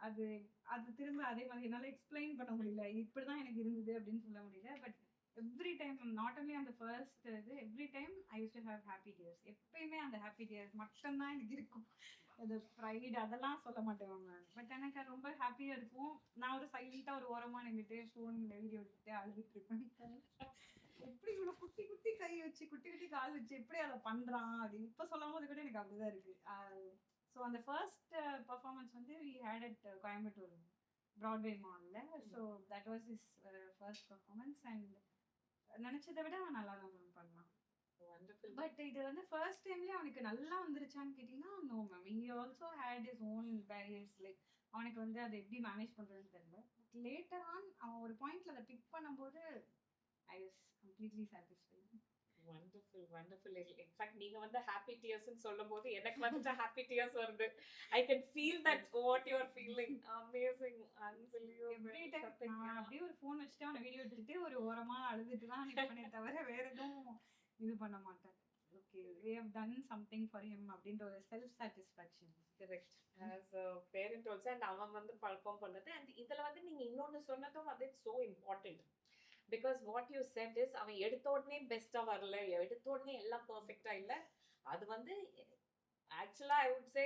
அது திரும்ப அதே மாதிரி என்னால் எக்ஸ்பிளைன் பண்ண முடியல. இப்படிதான் எனக்கு இருந்தது அப்படின்னு சொல்ல முடியல. But every time not only அந்த ஃபர்ஸ்ட் இது every time I use to have happy days. எப்பயுமே அந்த ஹாப்பி டேஸ் மட்டும்தான் எனக்கு இருக்கும். அது ப்ரைட் அதெல்லாம் சொல்ல மாட்டேன் மேம். பட் எனக்கு அது ரொம்ப ஹாப்பியாக இருக்கும். நான் ஒரு சைலண்ட்டாக ஒரு ஓரமாக நின்றுட்டு ஃபோனில் வீடியோ எடுத்துட்டு அழுதுட்டு இருப்பேன். எப்படி இவ்வளோ குட்டி குட்டி கை வச்சு குட்டி குட்டி கால் வச்சு எப்படி அதை பண்ணுறான் அப்படின்னு இப்போ சொல்லும் போது கூட எனக்கு அப்படிதான் இருக்கு. ஸோ அந்த ஃபர்ஸ்ட் பர்ஃபார்மன்ஸ் வந்து we had at Coimbatore Broadway மாலில். So that was is first performance. And நினச்சதை விட அவன் நல்லா தான் மேம் பண்ணான். பட் இது வந்து ஃபர்ஸ்ட் டைம்லேயே அவனுக்கு நல்லா வந்துருச்சான்னு கேட்டிங்கன்னா no ma'am. He also had his own barriers. Like அவனுக்கு வந்து அதை எப்படி மேனேஜ் பண்ணுறதுன்னு தெரியல. பட் லேட்டர் ஆன் அவன் ஒரு பாயிண்ட்ல அதை பிக் பண்ணும்போது I was completely satisfied. Wonderful wonderful. In fact நீங்க வந்து ஹாப்பி டியர்ஸ்னு சொல்லும்போது எனக்கு வந்து ஹாப்பி டியர்ஸ் வருது. I can feel that what you are feeling. Amazing, unbelievable. Every time நான் அப்படியே ஒரு ஃபோன் வச்சுட்டு அவனை வீடியோ எடுத்துட்டு ஒரு ஓரமா அழுதுட்டு தான் நிற்பனே தவிர வேற எதுவும் இது பண்ண மாட்டேன். Okay we have done something for him அப்படின்ற ஒரு self satisfaction. Correct. as a parent also, and அவன் வந்து பர்ஃபார்ம் பண்ணது. அண்ட் இதுல வந்து நீங்க இன்னொன்னு சொன்னதும் அது so important. because what you said is அவன் எடுத்த உடனே பெஸ்டா வரல, எடுத்த உடனே எல்லாம் பெர்ஃபெக்ட்டா இல்ல. அது வந்து ஆக்சுவலா I would say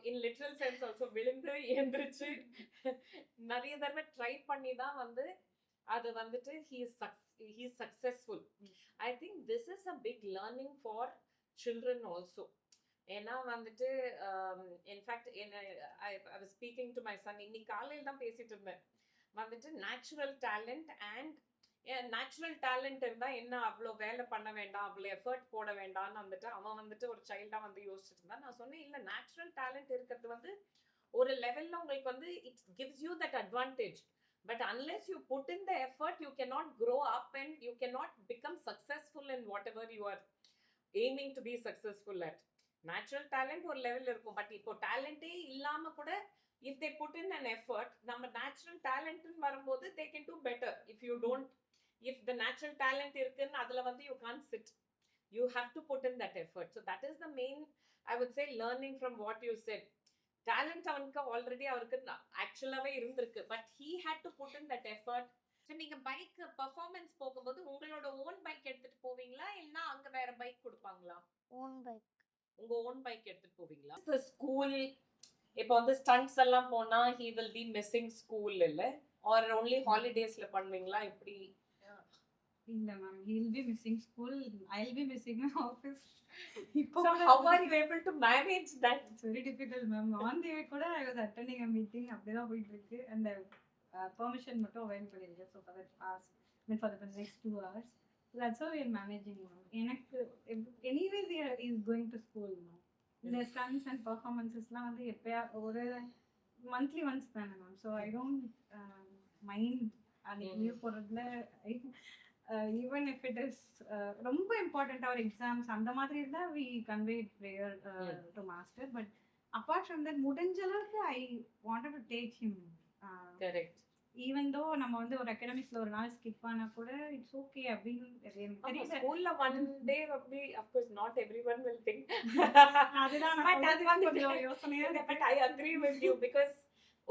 in literal sense also விழுந்து எந்திரிச்சு நிறைய தடவை ட்ரை பண்ணி தான் வந்து அது வந்துட்டு he is successful. I think this is a big learning for children also. ஏன்னா வந்துட்டு in fact I was speaking to my son இன்னைக்கு காலையில் தான் பேசிட்டு இருந்தேன். வந்துட்டு natural talent and natural talent இருந்தால் என்ன அவ்வளோ வேலை பண்ண வேண்டாம், அவ்வளோ எஃபர்ட் போட வேண்டாம்னு வந்துட்டு அவன் வந்துட்டு ஒரு சைல்டாக வந்து யோசிச்சுட்டு இருந்தான். நான் சொன்னேன் இல்லை, நேச்சுரல் டேலண்ட் இருக்கிறது வந்து ஒரு லெவலில் உங்களுக்கு வந்து it gives you that advantage. But unless you put in the effort, you cannot grow up and you cannot become successful in whatever you are aiming to be successful at. Natural talent ஒரு லெவல் இருக்கும். பட் இப்போ டேலண்டே இல்லாம கூட if they put in an effort, நம்ம natural talent வரும்போது they can do better. If the natural talent இருக்குன்னு அதுல வந்து you can't sit. You have to put in that effort. So that is the main, I would say, learning from what you said. Talent அவனுக்கு ஆல்ரெடி அவருக்கு ஆக்சுவலாகவே இருந்திருக்கு. But he had to put in that effort. So நீங்கள் பைக் பர்ஃபார்மன்ஸ் போகும்போது உங்களோட ஓன் பைக் எடுத்துட்டு போவீங்களா இல்லைன்னா அங்கே வேற பைக் கொடுப்பாங்களா? Own bike. உங்கள் ஓன் பைக் எடுத்துட்டு போவீங்களா? ஸ்கூல் இப்போ வந்து ஸ்டண்ட்ஸ் எல்லாம் போனால் he will be missing school இல்லை ஆர் ஒன்லி ஹாலிடேஸில் பண்ணுவீங்களா? எப்படி? இல்லை ma'am, he will be missing school, I will be missing my office. So how are you able to manage that? It's very difficult ma'am. On the way கூட I was attending a meeting, அப்படிதான் போயிட்டு இருக்கு. and permission மட்டும் avail பண்ணிருக்கேன். so for that hours, for the next 2 hours. so that's how we are managing ma'am. எனக்கு anyways he is going to school now. இந்த stunts and performancesலாம் வந்து எப்பயா ஒரு monthly once தானே ma'am. so I don't mind அன்னைக்கு லீவ் போடுறதுல. even if it is ரொம்ப இம்பார்ட்டன்ட் our exams அந்த மாதிரி இருந்தா we convey prayer to master. but apart from that முடிஞ்ச அளவுக்கு I wanted to take him. Correct. even though நம்ம வந்து ஒரு அகாடமிக்ஸ்ல ஒரு நாள் ஸ்கிப் பண்ணா கூட இட்ஸ் ஓகே அப்படின்னு எனக்கு தெரியல. ஸ்கூல்ல one day அப்படி of course not everyone will think. அதுதான் நான் கொஞ்சம் யோசனையா. but I agree with you because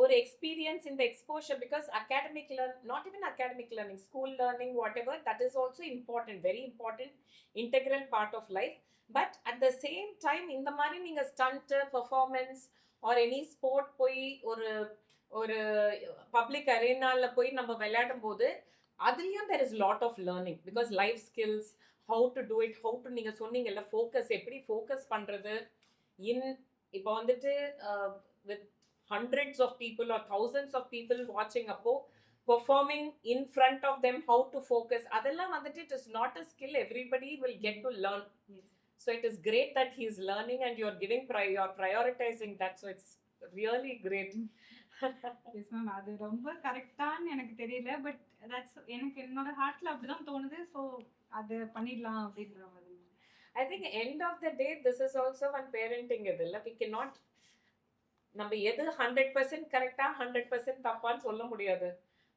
ஒரு experience in the exposure, because academic not even academic learning, school learning, whatever, that is also important, very important, integral part of life. but at the same time இந்த மாதிரி நீங்க stunt performance or any sport போய் ஒரு public arenaல போய் நம்ம விளையாடும் போது அதுலயும் there is lot of learning because life skills, how to do it, how to நீங்க சொன்னீங்கல்ல focus, எப்படி focus பண்றது இப்போ வந்துட்டு with hundreds of people or thousands of people watching appo performing in front of them, how to focus, adella vandu it is not a skill everybody will get to learn. Yes. so it is great that he is learning and you are giving you're prioritizing that, so it's really great. yes ma'am, அது ரொம்ப கரெக்டான்னு எனக்கு தெரியல. பட் தட்ஸ் எனக்கு என்னோட ஹார்ட்ல அப்படிதான் தோணுது. ஸோ அது பண்ணிடலாம் அப்படின்ற மாதிரி. I think end of the day this is also one parenting idilla. we cannot நம்ம எது 100% கரெக்டா 100% தப்பான்னு சொல்ல முடியாது.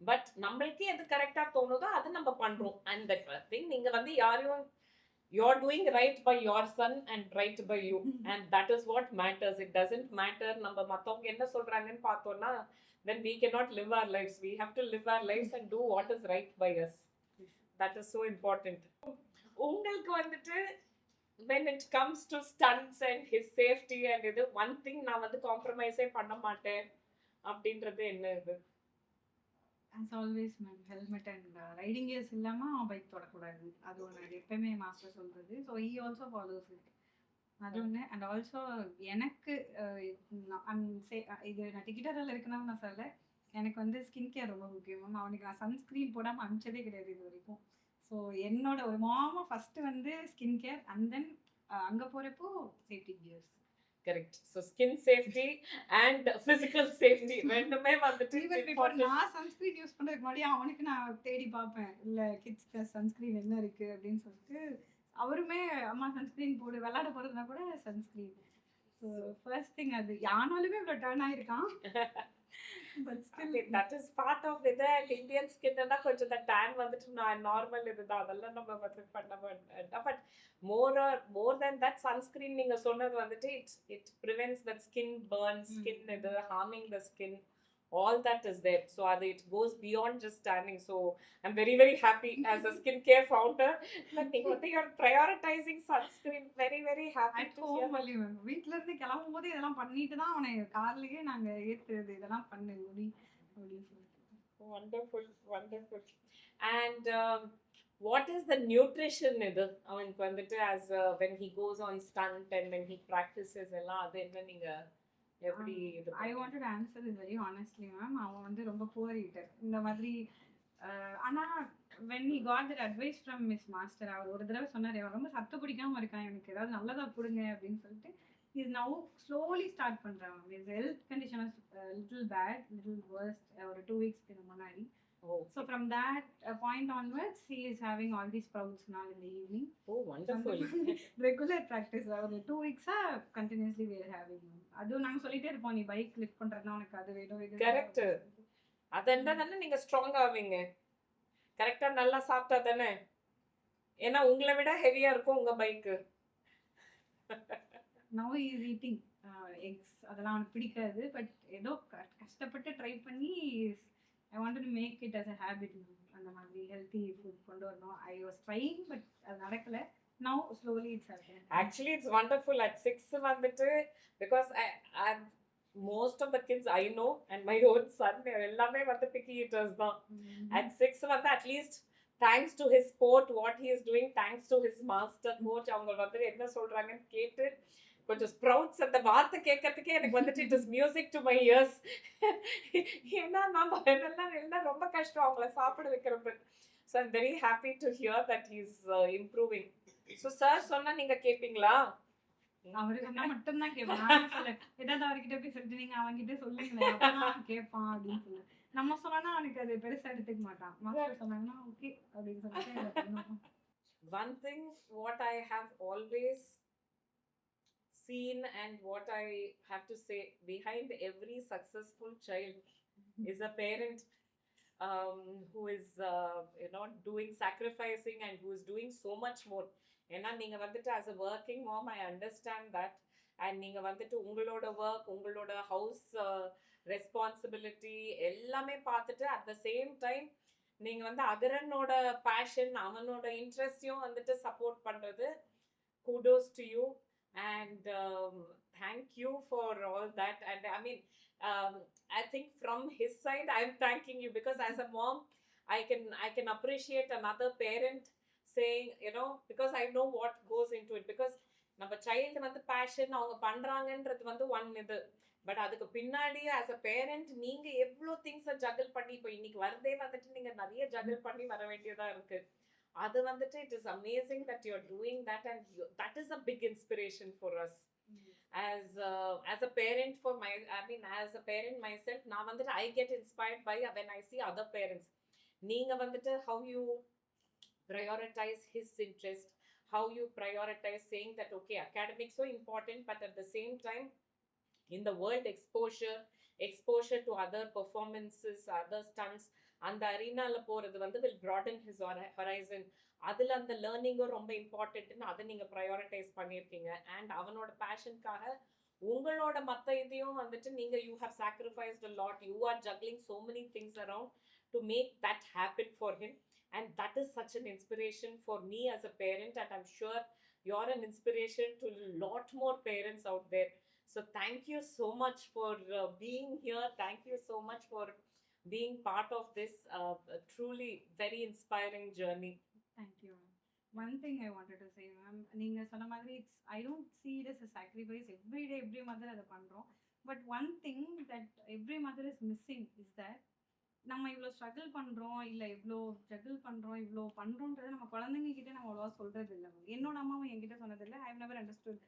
பட் நம்மளுக்கு எது கரெக்டா தோணுதோ அது நம்ம பண்றோம். அண்ட் தட் திங் நீங்க வந்து யாரையும் you are doing right by your son and right by you, and that is what matters. It doesn't matter நம்ம மத்தவங்க என்ன சொல்றாங்கன்னு பார்த்தோம்னா then we cannot live our lives. We have to live our lives and do what is right by us. that is so important. உங்களுக்கு வந்துட்டு when it comes to stunts and his safety and இது one thing நான் வந்து காம்ப்ரமைஸே பண்ண மாட்டேன் அப்படின்றது என்ன இது? As always, ma'am helmet and riding gears இல்லாமல் பைக் தொடக்கூடாது. அது ஒன்று எப்பயுமே மாஸ்டர் சொல்கிறது. So he also follows it. அது ஒன்று. அண்ட் ஆல்சோ எனக்கு இது நான் டிக்கெட்டரில் இருக்கணும்னு நான் சொல்ல, எனக்கு வந்து ஸ்கின் கேர் ரொம்ப முக்கியம் மேம். அவனுக்கு நான் சன்ஸ்க்ரீன் போடாமல் அனுப்பிச்சதே கிடையாது இது வரைக்கும். ஸோ என்னோட ஒரு மாமா ஃபஸ்ட்டு வந்து ஸ்கின் கேர் அண்ட் தென் அங்கே போகிறப்போ safety gears. Correct. So skin safety and physical safety ரெண்டுமே வந்துட்டு ஈவன் பிஃபோர் நான் சன்ஸ்க்ரீன் யூஸ் பண்ணுறதுக்கு முன்னாடி அவனுக்கு நான் தேடி பார்ப்பேன், இல்லை கிட்ஸ்க்கு சன்ஸ்க்ரீன் என்ன இருக்குது அப்படின்னு சொல்லிட்டு. அவருமே அம்மா சன்ஸ்க்ரீன் போடு, விளையாட போகிறதுனா கூட சன்ஸ்க்ரீன். ஸோ ஃபர்ஸ்ட் திங் அது யானாலுமே இவ்வளோ டர்ன் ஆயிருக்கான். But still that is part of இது. அண்ட் இந்தியன் ஸ்கின்னா கொஞ்சம் இந்த டேன் வந்துட்டு நார்மல் இதுதான், அதெல்லாம் நம்ம வந்து பண்ண மாட்டோம். But more then that sunscreen நீங்க சொன்னது வந்துட்டு it prevents that skin burn, skin இது harming the skin, all that is there. So it goes beyond just tanning. So I'm very very happy as a skincare founder that you're prioritizing sunscreen. Very very happy to hear that. வீட்டில இருந்து கிளம்பும் போது இதெல்லாம் பண்ணிட்டு தான் அவனை கார்லயே நாங்க ஏத்துறது, இதெல்லாம் பண்ணு முடி அப்படின்னு சொல்லிட்டு. Wonderful, wonderful. And what is the nutrition இது அவனுக்கு வந்துட்டு as when he goes on stunt and when he practices எல்லாம் அது என்ன நீங்க எப்படி இது? I wanted to answer this very honestly ma'am. அவன் வந்து ரொம்ப புவர் ஈட்டர் இந்த மாதிரி. ஆனால் when he got that advice from Miss Master, அவர் ஒரு தடவை சொன்னார், அவன் ரொம்ப சத்து பிடிக்காம இருக்கான், எனக்கு ஏதாவது நல்லதா கொடுங்க அப்படின்னு சொல்லிட்டு. இஸ் நவ் ஸ்லோலி ஸ்டார்ட் பண்ணுறான். His health condition is little bad, little worst ஒரு 2 weeks முன்னாடி. So from that point onwards, he is having all these sprouts now in the evening. Oh, wonderful. Regular practice. ஒரு 2 weeks continuously we are having. அது நாங்க சொல்லிட்டே இருப்போம், நீ பைக் லிஃப்ட் பண்றதுனா உனக்கு அது வேணும் இது. கரெக்ட். அதென்ன தானே நீங்க ஸ்ட்ராங் ஆவீங்க. கரெக்ட்டா நல்லா சாப்பிட்டா தானே. ஏன்னா உங்களை விட ஹெவியா இருக்கும் உங்க bike. Now he is eating eggs. அதெல்லாம் அவனுக்கு பிடிக்காது. பட் ஏதோ கஷ்டப்பட்டு ட்ரை பண்ணி I wanted to make it as a habit. அந்த மாதிரி healthy food கொண்டு வரணும். I was trying but அது நடக்கல. Now slowly it's happening. Actually it's wonderful. At 6 வந்துட்டு because I'm most of the kids I know and my own son எல்லாமே வந்து picky eaters தான். At 6 வந்து at least thanks to his sport, what he is doing, thanks to his master coach, அவங்க வந்து என்ன சொல்றாங்கன்னு கேட்டு கொஞ்சம் ஸ்ப்ரவுட்ஸ் அந்த வார்த்தை கேட்கறதுக்கே எனக்கு வந்துட்டு it is music to my years. ஏன்னா நம்ம எல்லாம் ரொம்ப கஷ்டம் அவங்கள சாப்பிட வைக்கிறது. So I'm very happy to hear that is improving. So sir சொன்னா நீங்க கேட்பீங்களா? அவரு சொன்னா மட்டும்தான் கேட்பேன். நான் சொல்ல ஏதாவது அவர்கிட்ட போய் சொல்லிட்டு நீங்க அவன்கிட்ட சொல்லுங்களேன், அப்பதான் கேட்பான் அப்படின்னு சொல்லு. நம்ம சொன்னா அவனுக்கு அது பெருசா எடுத்துக்க மாட்டான். மாஸ்டர் சொன்னாங்கன்னா ஓகே அப்படின்னு சொல்லிட்டு. One thing what I have always seen and what I have to say, behind every successful child is a parent who is doing sacrificing and who is doing so much more. ஏன்னா நீங்க வந்துட்டு as a working mom I understand that, and நீங்க வந்துட்டு உங்களோட ஒர்க், உங்களோட ஹவுஸ் ரெஸ்பான்சிபிலிட்டி எல்லாமே பார்த்துட்டு at the same time நீங்க வந்து அகரனோட பேஷன், அவனோட இன்ட்ரெஸ்டையும் வந்துட்டு சப்போர்ட் பண்றது. kudos to you. And thank you for all that. And I mean I think from his side I'm thanking you because as a mom I can appreciate another parent saying, because I know what goes into it. Because நம்ம child வந்து passion அவங்க பண்றாங்கன்றது வந்து one இது, பட் அதுக்கு பின்னாடி as a parent நீங்க எவ்வளோ திங்ஸை ஜகிள் பண்ணி இப்போ இன்னைக்கு வரதே வந்துட்டு நீங்க நிறைய ஜகிள் பண்ணி வர வேண்டியதா இருக்கு. அது வந்துட்டு it is amazing that you're doing that, and that is a big inspiration for us. As a parent as a parent myself, நான் வந்துட்டு I get inspired by when I see other parents. நீங்க வந்துட்டு how you prioritize his interest, how you prioritize saying that okay, academics so important, but at the same time in the world exposure to other performances, other stunts, அந்த அரினால போறது வந்து will broaden his horizon. அதுல அந்த லேர்னிங்கும் ரொம்ப இம்பார்ட்டன்ட்னு அதை நீங்க ப்ரையாரிட்டைஸ் பண்ணியிருக்கீங்க. அண்ட் அவனோட பேஷனுக்காக உங்களோட மற்ற இதையும் வந்துட்டு நீங்க you have sacrificed a lot. You are juggling so many things around to make that happen for him. And that is such an inspiration for me as a parent, and I'm sure you're an inspiration to a lot more parents out there. So thank you so much for being here. Thank you so much for being part of this truly very inspiring journey. Thank you, ma'am. One thing I wanted to say, ma'am, நீங்க சொன்ன மாதிரி I don't see it as a sacrifice. Every day, every mother அதை பண்றோம். But one thing that every mother is missing is that நம்ம இவ்வளோ ஸ்ட்ரகிள் பண்ணுறோம் இல்லை இவ்வளோ ஜகிள் பண்ணுறோம் இவ்வளோ பண்ணுறோன்றதை நம்ம குழந்தைங்க கிட்ட நம்ம அவ்வளோவா சொல்கிறது இல்லை. என்னோட அம்மாவும் என்கிட்ட சொன்னதில்லை. ஐ நெவர் அண்டர்ஸ்டுட்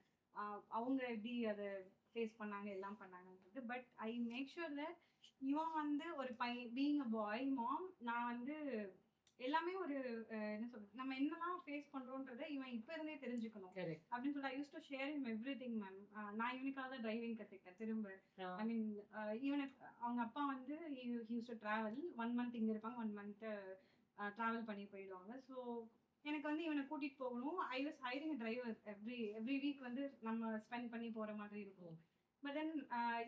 அவங்க எப்படி அதை ஃபேஸ் பண்ணாங்க எல்லாம் பண்ணாங்கன்றது. But I make sure that இவன் வந்து ஒரு பீயிங் அ பாய் மாம், நான் வந்து எல்லாமே ஒரு என்ன சொல்றது, நம்ம என்னெல்லாம் ஃபேஸ் பண்றோன்றதை இவன் இப்போ இருந்தே தெரிஞ்சுக்கணும் அப்படின்னு சொல்லி I use to share him everything ma'am. நான் இவனுக்காக தான் டிரைவிங் கற்றுக்கிட்டேன் திரும்ப. ஐ மீன் இவனுக்கு அவங்க அப்பா வந்து யூஸ் டு ட்ராவல் 1 month இங்கே இருப்பாங்க, 1 month ட்ராவல் பண்ணி போயிடுவாங்க. ஸோ எனக்கு வந்து இவனை கூட்டிகிட்டு போகணும். I was hiring driver every week வந்து நம்ம ஸ்பெண்ட் பண்ணி போகிற மாதிரி இருக்கும். பட் தென்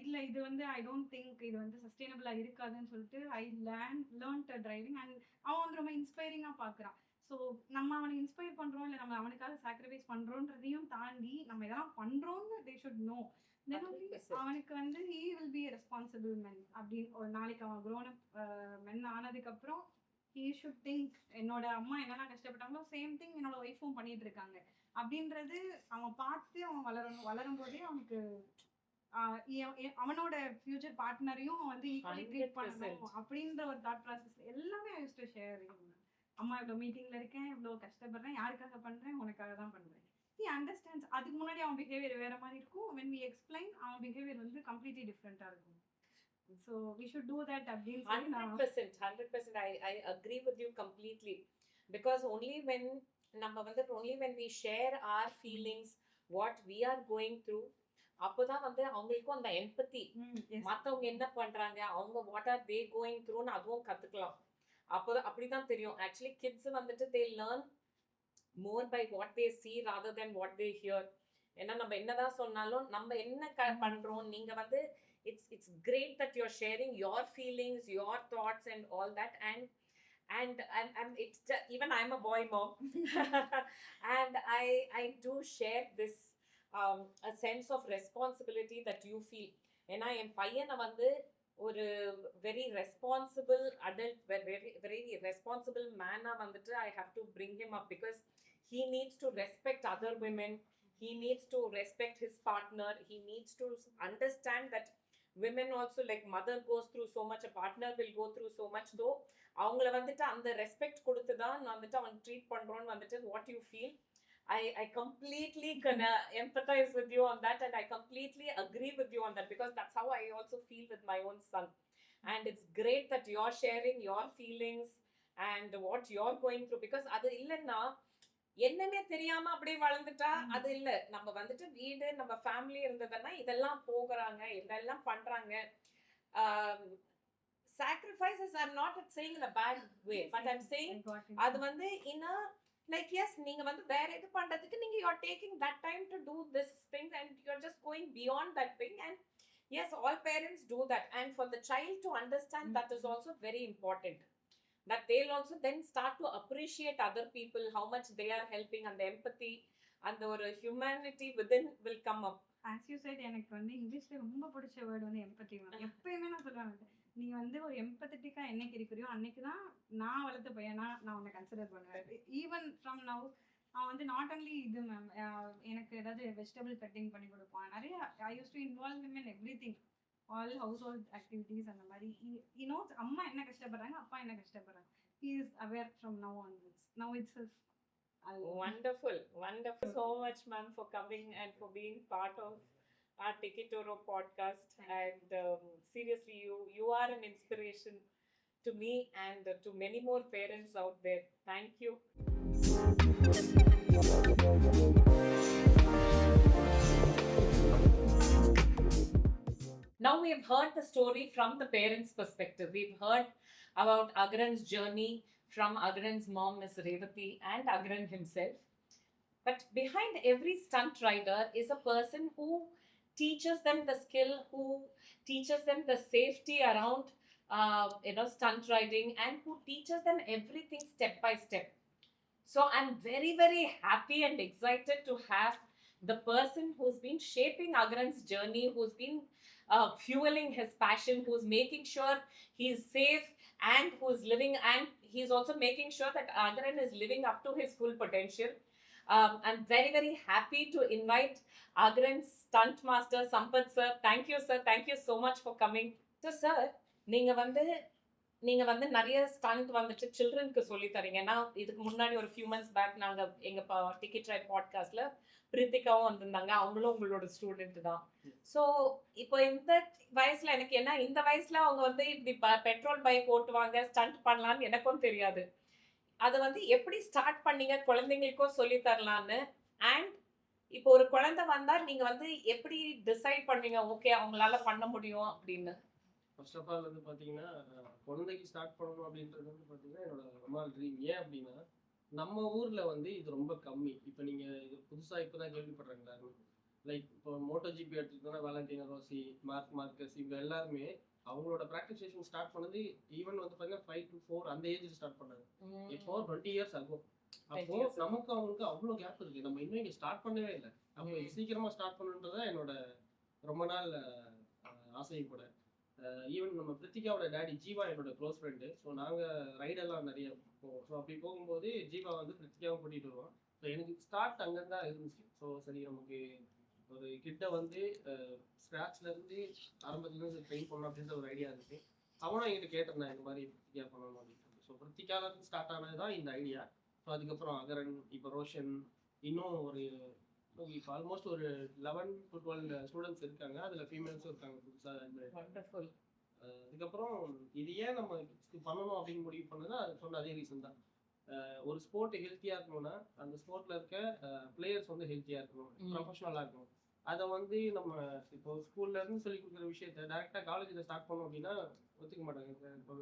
இல்லை இது வந்து ஐ டோன்ட் திங்க் இது வந்து சஸ்டைனபிளாக இருக்காதுன்னு சொல்லிட்டு ஐ லேர்ன்ட் டிரைவிங். அண்ட் அவன் வந்து ரொம்ப இன்ஸ்பைரிங்காக பார்க்குறான். ஸோ நம்ம அவனை இன்ஸ்பயர் பண்ணுறோம் இல்லை நம்ம அவனுக்காக சாக்ரிஃபைஸ் பண்ணுறோன்றதையும் தாண்டி நம்ம இதெல்லாம் பண்ணுறோன்னு தே ஷுட் நோ. தென் அவனுக்கு வந்து ஹீ வில் பி ரெஸ்பான்சிபிள் மென் அப்படின்னு ஒரு நாளைக்கு அவன் க்ரோன் அப் மென் ஆனதுக்கப்புறம் ஹீ ஷுட் திங்க் என்னோட அம்மா என்னெல்லாம் கஷ்டப்பட்டாங்களோ சேம் திங் என்னோட ஒய்ஃபும் பண்ணிட்டு இருக்காங்க அப்படின்றது அவன் பார்த்து அவன் வளரும்போதே அவனுக்கு அவனோட ஃபியூச்சர் பார்ட்னரையும் வந்து ஈக்குவலி ட்ரீட் பண்ணணும் அப்படின்ற ஒரு தாட் ப்ராசஸ் எல்லாமே ஐ யூஸ் டு ஷேர். அம்மா இவ்வளோ மீட்டிங்ல இருக்கேன், இவ்வளோ கஷ்டப்படுறேன், யாருக்காக பண்றேன், உனக்காக தான் பண்றேன். He understands. அதுக்கு முன்னாடி அவன் பிஹேவியர் வேற மாதிரி இருக்கும். when we explain அவன் பிஹேவியர் வந்து கம்ப்ளீட்லி டிஃப்ரெண்டா இருக்கும். So we should do that அப்படின்னு சொல்லி 100% I agree with you completely, because only when we share our feelings, what we are going through, அப்போதான் வந்து அவங்களுக்கும் அந்த எம்பத்தி, மற்றவங்க என்ன பண்றாங்க, அவங்க வாட் ஆர் தே கோயிங் த்ரூன்னு அதுவும் கத்துக்கலாம். அப்போதான் அப்படிதான் தெரியும். ஆக்சுவலி கிட்ஸ் வந்துட்டு they learn more by what they see rather than what they hear. ஏன்னா நம்ம என்னதான் சொன்னாலும் நம்ம என்ன பண்றோம், நீங்க வந்து it's great that you're sharing your feelings, your thoughts and all that, and it's just, even I'm a boy mom and I do share this a sense of responsibility that you feel. ஏன்னா என் பையனை வந்து ஒரு very responsible adult, very responsible man-ஆ வந்துட்டு I have to bring him up, because he needs to respect other women, he needs to respect his partner, he needs to understand that women also, like mother goes through so much, a partner will go through so much. though அவங்கள வந்துட்டு அந்த ரெஸ்பெக்ட் கொடுத்து தான் வந்துட்டு அவன் ட்ரீட் பண்றோன்னு வந்துட்டு what you feel, I completely can empathize with you on that, and I completely agree with you on that, because that's how I also feel with my own son. And it's great that you're sharing your feelings and what you're going through, because அது இல்லைன்னா என்னன்னே தெரியாம அப்படியே வளர்ந்துட்டா அது இல்லை. நம்ம வந்துட்டு வீடு நம்ம ஃபேமிலி இருந்ததுன்னா இதெல்லாம் போகிறாங்க, இதெல்லாம் பண்றாங்க. Sacrifices, I'm not saying in a bad way, but I'm saying அது வந்து in a like, yes, நீங்க வந்து வேற எது பண்றதுக்கு நீங்க you're taking that time to do this thing, and you're just going beyond that thing. And yes, all parents do that, and for the child to understand that is also very important, that they'll also then start to appreciate other people, how much they are helping, and the empathy and the humanity within will come up. As you said, எனக்கு வந்து இங்கிலீஷ்ல ரொம்ப பிடிச்ச வேர்டு வந்து எம்பத்தி. எப்பயுமே நான் சொல்லுவேன், நீ வந்து ஒரு எம்பத்தட்டிக்கா என்னைக்கு இருக்கிறியோ அன்னைக்கு தான் நான் வளர்த்த பையனா நான் உன்னை கன்சிடர் பண்ணுவேன். ஈவன் ஃப்ரம் நவ் அவன் வந்து நாட் ஒன்லி இது மேம், எனக்கு ஏதாவது வெஜிடபிள் கட்டிங் பண்ணி கொடுப்பான். நிறைய I use to involve him in everything, all household activities. அந்த மாதிரி நோஸ் அம்மா என்ன கஷ்டப்படுறாங்க, அப்பா என்ன கஷ்டப்படுறாங்க. He is aware from now onwards. Now it's wonderful so much, ma'am, for coming and for being part of our Tikitoro podcast. And seriously, you are an inspiration to me and to many more parents out there. Thank you. Now we have heard the story from the parents' perspective. We've heard about Agran's journey from Agran's mom, Ms. Revati, and Agran himself. But behind every stunt rider is a person who teaches them the skill, who teaches them the safety around stunt riding, and who teaches them everything step by step. So I'm very, very happy and excited to have the person who's been shaping Agran's journey, who's been fueling his passion, who's making sure he's safe, and who's living, and he's also making sure that Agran is living up to his full potential. I'm very, very happy to invite Agran's stunt master, Sampath sir. Thank you, sir. Thank you so much for coming. So, sir, நீங்க வந்து நிறைய ஸ்டண்ட் வந்துட்டு சில்ட்ரனுக்கு சொல்லி தரீங்க. ஏன்னா இதுக்கு முன்னாடி ஒரு ஃபியூ மந்த்ஸ் பேக் நாங்க எங்க டிக்கெட் ரைட் பாட்காஸ்ட்ல பிரித்திகாவும் வந்திருந்தாங்க. அவங்களும் உங்களோட ஸ்டூடெண்ட் தான். ஸோ இப்போ இந்த வயசுல எனக்கு என்ன, இந்த வயசுல அவங்க வந்து இப்படி பெட்ரோல் பைக் ஓட்டுவாங்க, ஸ்டண்ட் பண்ணலான்னு எனக்கும் தெரியாது. அதை வந்து எப்படி ஸ்டார்ட் பண்ணீங்க குழந்தைங்களுக்கும் சொல்லி தரலான்னு, அண்ட் இப்போ ஒரு குழந்தை வந்தா நீங்க வந்து எப்படி டிசைட் பண்ணீங்க ஓகே அவங்களால பண்ண முடியும் அப்படின்னு? ஃபர்ஸ்ட் ஆஃப் ஆல் வந்து பார்த்தீங்கன்னா குழந்தைக்கு ஸ்டார்ட் பண்ணணும் அப்படின்றது வந்து பார்த்தீங்கன்னா என்னோட ரொம்ப ட்ரீம். ஏன் அப்படின்னா நம்ம ஊரில் வந்து இது ரொம்ப கம்மி. இப்போ நீங்கள் இது புதுசாக இப்போ தான் கேள்விப்படுறாங்களா? லைக் இப்போ மோட்டோ ஜிபி எடுத்துக்கிட்டோம்னா வேலண்டினோ ரோசி, மார்க்கஸ், இவங்க எல்லாருமே அவங்களோட ப்ராக்டிஸ் செஷன் ஸ்டார்ட் பண்ணது ஈவன் வந்து பார்த்தீங்கன்னா 5 to 4 அந்த ஏஜில் ஸ்டார்ட் பண்ணாங்க. இப்போ 20 years ஆகும். அப்போ நமக்கு அவங்களுக்கு அவ்வளோ கேப் இருக்கு. நம்ம இன்னும் இங்கே ஸ்டார்ட் பண்ணவே இல்லை. அப்போ சீக்கிரமாக ஸ்டார்ட் பண்ணுன்றதா என்னோட ரொம்ப நாள் ஆசை கூட. ஈவன் நம்ம பிரித்திகாவோட டேடி ஜீவா என்னோட க்ளோஸ் ஃப்ரெண்டு. ஸோ நாங்கள் ரைடெல்லாம் நிறைய போவோம். ஸோ அப்படி போகும்போது ஜீவா வந்து பிரித்திகாவும் கூட்டிகிட்டு வருவோம். ஸோ எனக்கு ஸ்டார்ட் அங்கே தான் இருந்துச்சு. ஸோ சரி நமக்கு ஒரு கிட்ட வந்து ஸ்க்ராட்ச்லேருந்து ஆரம்பத்துலேருந்து ட்ரெயின் பண்ணணும் அப்படின்ற ஒரு ஐடியா இருந்துச்சு. அவனும் என்கிட்ட கேட்டிருந்தேன் இந்த மாதிரி பிரித்திகா பண்ணணும் அப்படின்னு சொல்லி. ஸோ பிரித்திகாவிலேருந்து ஸ்டார்ட் ஆனது தான் இந்த ஐடியா. ஸோ அதுக்கப்புறம் அகரன், இப்போ ரோஷன், இன்னும் ஒரு இப்போ ஆல்மோஸ்ட் ஒரு 11 to 12 ஸ்டூடெண்ட்ஸ் இருக்காங்க. அதில் ஃபீமேல்ஸும் இருக்காங்க புதுசாக. அதுக்கப்புறம் இது ஏன் நம்ம பண்ணணும் அப்படின்னு முடிவு பண்ணதுன்னா அது சொன்ன அதே ரீசன் தான். ஒரு ஸ்போர்ட் ஹெல்த்தியாக இருக்கணும்னா அந்த ஸ்போர்ட்டில் இருக்க பிளேயர்ஸ் வந்து ஹெல்த்தியாக இருக்கணும், ப்ரொஃபஷனலாக இருக்கணும். அதை வந்து நம்ம இப்போ ஸ்கூல்லேருந்து சொல்லி கொடுக்குற விஷயத்த டேரெக்டாக காலேஜில் ஸ்டார்ட் பண்ணோம் அப்படின்னா ஒத்துக்க மாட்டாங்க. இப்போ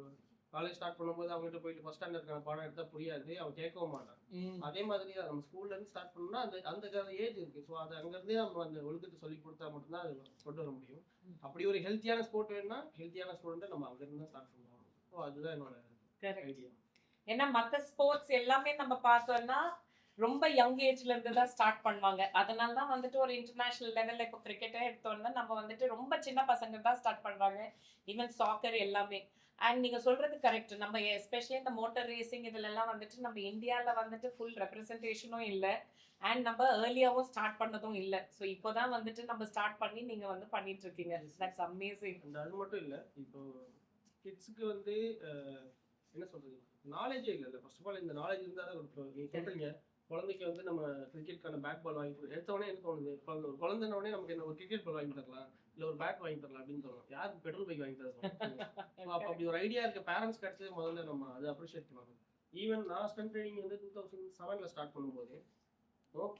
காலேஜ் ஸ்டார்ட் பண்ணும்போது அவங்ககிட்ட போயிட்டு ஃபர்ஸ்ட் ஸ்டாண்டர்ட் பாடம் எடுத்தால் புரியாது, அவன் கேட்கவும் மாட்டான். அதே மாதிரி தான் நம்ம ஸ்கூல்லேருந்து ஸ்டார்ட் பண்ணோம்னா அந்த ஏஜ் இருக்குது. ஸோ அது அங்கேருந்தே நம்ம அந்த ஒழுக்கத்தை சொல்லி கொடுத்தா மட்டும்தான் அது கொண்டு வர முடியும். அப்படி ஒரு ஹெல்த்தியான ஸ்போர்ட் வேணும்னா ஹெல்த்தியான ஸ்டூடெண்ட்டை நம்ம அங்கேருந்து தான் ஸ்டார்ட் பண்ணுவோம். ஸோ அதுதான் என்னோட ஐடியா. ஏன்னா மற்ற ஸ்போர்ட்ஸ் எல்லாமே நம்ம பார்த்தோம்னா ரொம்ப யங் ஏஜ்ல இருந்து தான் ஸ்டார்ட் பண்ணுவாங்க. அதனால தான் வந்துட்டு ஒரு இன்டர்நேஷனல் லெவல்ல இப்போ கிரிக்கெட்டே எடுத்தோம்னா நம்ம வந்துட்டு ரொம்ப சின்ன பசங்க தான் ஸ்டார்ட் பண்றாங்க. ஈவன் சாக்கர் எல்லாமே. அண்ட் நீங்க சொல்றது கரெக்ட். நம்ம எஸ்பெஷலி இந்த மோட்டார் ரேசிங் இதுலலாம் வந்துட்டு நம்ம இந்தியாவில் வந்துட்டு ஃபுல் ரெப்ரஸன்டேஷனும் இல்லை, அண்ட் நம்ம ஏர்லியாவும் ஸ்டார்ட் பண்ணதும் இல்லை. ஸோ இப்போதான் வந்துட்டு நம்ம ஸ்டார்ட் பண்ணி நீங்க வந்து பண்ணிட்டு இருக்கீங்க. That's amazing. அண்ட் அது மட்டும் இல்லை, இப்போ கிட்ஸுக்கு வந்து என்ன சொல்றது, நாலேஜே இல்லை. ஃபர்ஸ்ட் ஆஃப் ஆல் இந்த நாலேஜ் இருந்தால் தான் ஒரு நீங்கள் சொல்றீங்க குழந்தைக்கு வந்து நம்ம கிரிக்கெட்டுக்கான பேட் பால் வாங்கி எடுத்தவொடனே என்ன தோணுது, ஒரு குழந்தைனோடனே நமக்கு என்ன ஒரு கிரிக்கெட் பால் வாங்கி தரலாம், இல்லை ஒரு பேட் வாங்கி தரலாம் அப்படின்னு தோணும். யாருக்கு பெட்ரோல் பைக் வாங்கி தரலாம்? அப்போ அப்படி ஒரு ஐடியா இருக்க பேரண்ட்ஸ் கிடைச்சது முதல்ல நம்ம அதை அப்ரிஷியேட் பண்ணணும். ஈவன் நான் ஸ்டண்ட் ட்ரைனிங் வந்து 2007 ஸ்டார்ட் பண்ணும்போது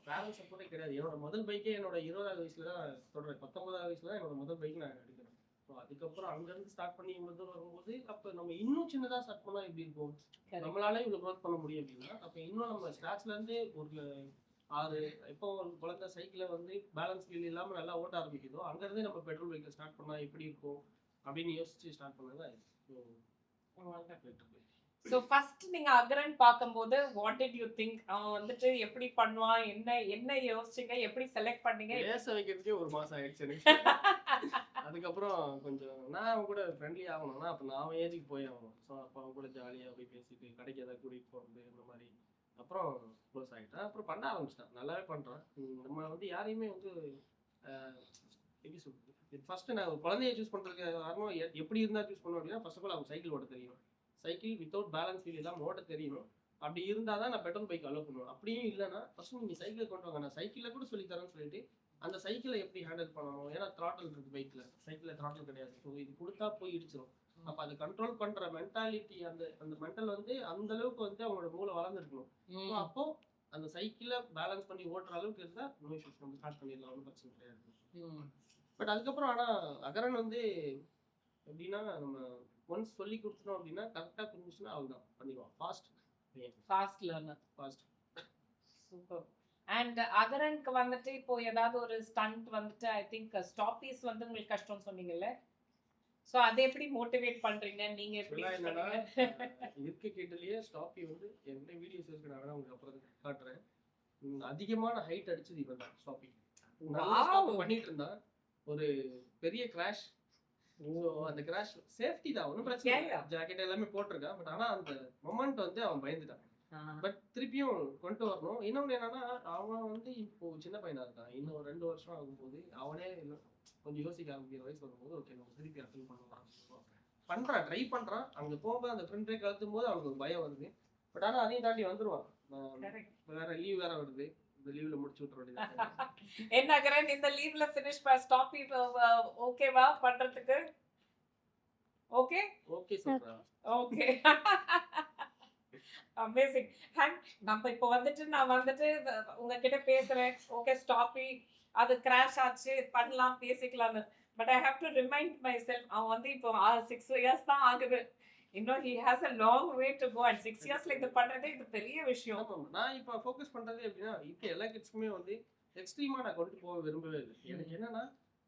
பேரண்ட்ஸ் சப்போர்ட்டே கிடையாது. என்னோட முதல் பைக்கே என்னோட 20வது வயசுல தான் தொடர்றேன். 19வது வயசுல தான் என்னோட முதல் பைக் நான் எடுக்கிறேன். ஸோ அதுக்கப்புறம் அங்கேருந்து ஸ்டார்ட் பண்ணி இவ்வளோ தூரம் வரும்போது அப்போ நம்ம இன்னும் சின்னதாக ஸ்டார்ட் பண்ணால் எப்படி இருக்கும், நம்மளால இவ்வளோ க்ரோத் பண்ண முடியும் அப்படின்னா அப்போ இன்னும் நம்ம ஸ்க்ராட்ச்லேருந்து ஒரு 6 எப்போ ஒரு குழந்தை சைக்கிளை வந்து பேலன்ஸ் வீல் இல்லாமல் நல்லா ஓட்ட ஆரம்பிக்குதோ அங்கேருந்தே நம்ம பெட்ரோல் பைக்கில் ஸ்டார்ட் பண்ணால் எப்படி இருக்கும் அப்படின்னு யோசிச்சு ஸ்டார்ட் பண்ணதான். ஸோ ஃபர்ஸ்ட் நீங்க அகரன் பார்க்கும்போது வாட் டிட் யூ திங்க்? அவன் வந்துட்டு எப்படி பண்ணுவான், என்ன யோசிச்சீங்க, எப்படி செலக்ட் பண்ணீங்க? பேச வைக்கிறதுக்கே ஒரு மாசம் ஆயிடுச்சு எனக்கு. அதுக்கப்புறம் கொஞ்சம் நான் அவன் கூட ஃப்ரெண்ட்லி ஆகணும்னா அப்போ நான் அவன் ஏஜுக்கு போய் ஆகணும். ஸோ அப்போ அவன் கூட ஜாலியாக போய் பேசிட்டு கடைக்கு ஏதாவது கூட்டிகிட்டு போகிறது இந்த மாதிரி அப்புறம் க்ளோஸ் ஆகிட்டேன். அப்புறம் பண்ண ஆரம்பிச்சிட்டேன், நல்லாவே பண்ணுறான். நம்ம வந்து யாரையுமே வந்து எப்படி சொல்றது, ஃபர்ஸ்ட் நான் ஒரு குழந்தைய சூஸ் பண்ணுறதுக்கு காரணம் எப்படி இருந்தால் சூஸ் பண்ணோம் அப்படின்னா ஃபர்ஸ்ட் ஆஃப் ஆல் அவன் சைக்கிள் ஓட்ட தெரியும், சைக்கிள் வித்தவுட் பேலன்ஸ் வீல் எல்லாம் ஓட்ட தெரியணும். அப்படி இருந்தால் தான் நான் பெட்ரோல் பைக் அலோவ் பண்ணுவேன். அப்படியும் இல்லைன்னா ஃபர்ஸ்ட் நீங்கள் சைக்கிளை கொண்டு வாங்க, நான் சைக்கிளில் கூட சொல்லித்தரேன்னு சொல்லிட்டு அந்த சைக்கிளை எப்படி ஹேண்டில் பண்ணணும். ஏன்னா த்ராட்டில் இருக்குது பைக்கில், சைக்கிளில் த்ராட்டில் கிடையாது. ஸோ இது கொடுத்தா போய் இடிச்சிடும். அப்போ அதை கண்ட்ரோல் பண்ணுற மென்டாலிட்டி அந்த மென்டல் வந்து அந்த அளவுக்கு வந்து அவங்களோட மூளை வளர்ந்துருக்கணும். ஸோ அப்போ அந்த சைக்கிளை பேலன்ஸ் பண்ணி ஓட்டுற அளவுக்கு இருந்தால் நோ இஷ்யூஸ், நம்ம ஸ்டார்ட் பண்ணிடலாம், ஒன்றும் பிரச்சனை கிடையாது. பட் அதுக்கப்புறம் ஆனால் அகரன் வந்து எப்படின்னா நம்ம ஒன்ஸ் சொல்லி கொடுத்துட்டோம் அப்படின்னா கரெக்டாக புரிஞ்சுச்சுன்னா அவள் தான் பண்ணிடுவான். Fast learner. சூப்பர். அண்ட் அகரனுக்கு வந்துட்டு இப்போ ஏதாவது ஒரு ஸ்டண்ட் வந்துட்டு ஐ திங்க் ஸ்டாப்பீஸ் வந்து உங்களுக்கு கஷ்டம்னு சொன்னீங்கல்ல. சோ அதை எப்படி மோட்டிவேட் பண்றீங்க நீங்க எப்படி இதெல்லாம் என்னன்னா பண்ணுங்க? இருக்க கேட்டலயே ஸ்டாப்பி வந்து என்ன வீடியோஸ் இருக்கு நான் வேணா உங்களுக்கு அப்புறம் காட்டுறேன். அதிகமான ஹைட் அடிச்சது இவன் தான் ஸ்டாப்பி. நல்லா Wow. ஸ்டாப் பண்ணிட்டு இருந்தா ஒரு பெரிய கிராஷ். அந்த கிராஷ் சேஃப்டி தான், ஒன்றும் பிரச்சனை Yeah, இல்லை, yeah. ஜாக்கெட் எல்லாமே போட்டிருக்கான். பட் ஆனா அந்த மொமெண்ட் வந்து அவன் பயந்துட்டான். பட் திருப்பியும் கொண்டு வரணும். இன்னொன்னு என்னன்னா அவன் வந்து இப்போ சின்ன பையனா இருக்கான். இன்னும் 2 வருஷம் ஆகும்போது அவனே கொஞ்சம் யோசிக்க ஆரம்பிக்கிற வயசு வரும்போது ஓகே நம்ம திருப்பி அட்டெண்ட் பண்ணலாம் பண்றான், ட்ரை பண்றான். அங்க போகும்போது அந்த ஃப்ரெண்ட் பிரேக் அழுத்தும் போது அவனுக்கு ஒரு பயம் வருது. பட் ஆனா அதையும் தாண்டி வந்துருவான். Correct. வேற லீவ் வேற வருது, இந்த லீவ்ல முடிச்சு விட்டுற வேண்டியது. என்ன கரண் இந்த லீவ்ல ஃபினிஷ் ஸ்டாப் ஓகேவா பண்றதுக்கு? ஓகே ஓகே சொல்றா. Okay amazing. அண்ட் நம்ம இப்போ வந்துட்டு நான் வந்துட்டு உங்ககிட்ட பேசுறேன், ஓகே ஸ்டாப்பி அது கிராஷ் ஆச்சு பண்ணலாம் பேசிக்கலாம்னு. But I have to remind myself அவன் வந்து இப்போ 6 இயர்ஸ் தான் ஆகுது. இன்னும் he has a long way to go and 6 இயர்ஸ்ல இது பண்றதே இது பெரிய விஷயம். ஆமா, நான் இப்ப ஃபோக்கஸ் பண்றது எப்படின்னா இப்ப எல்லா கிட்ஸ்க்குமே வந்து எக்ஸ்ட்ரீமா நான் கொண்டு போக விரும்பவே இல்லை. எனக்கு என்னன்னா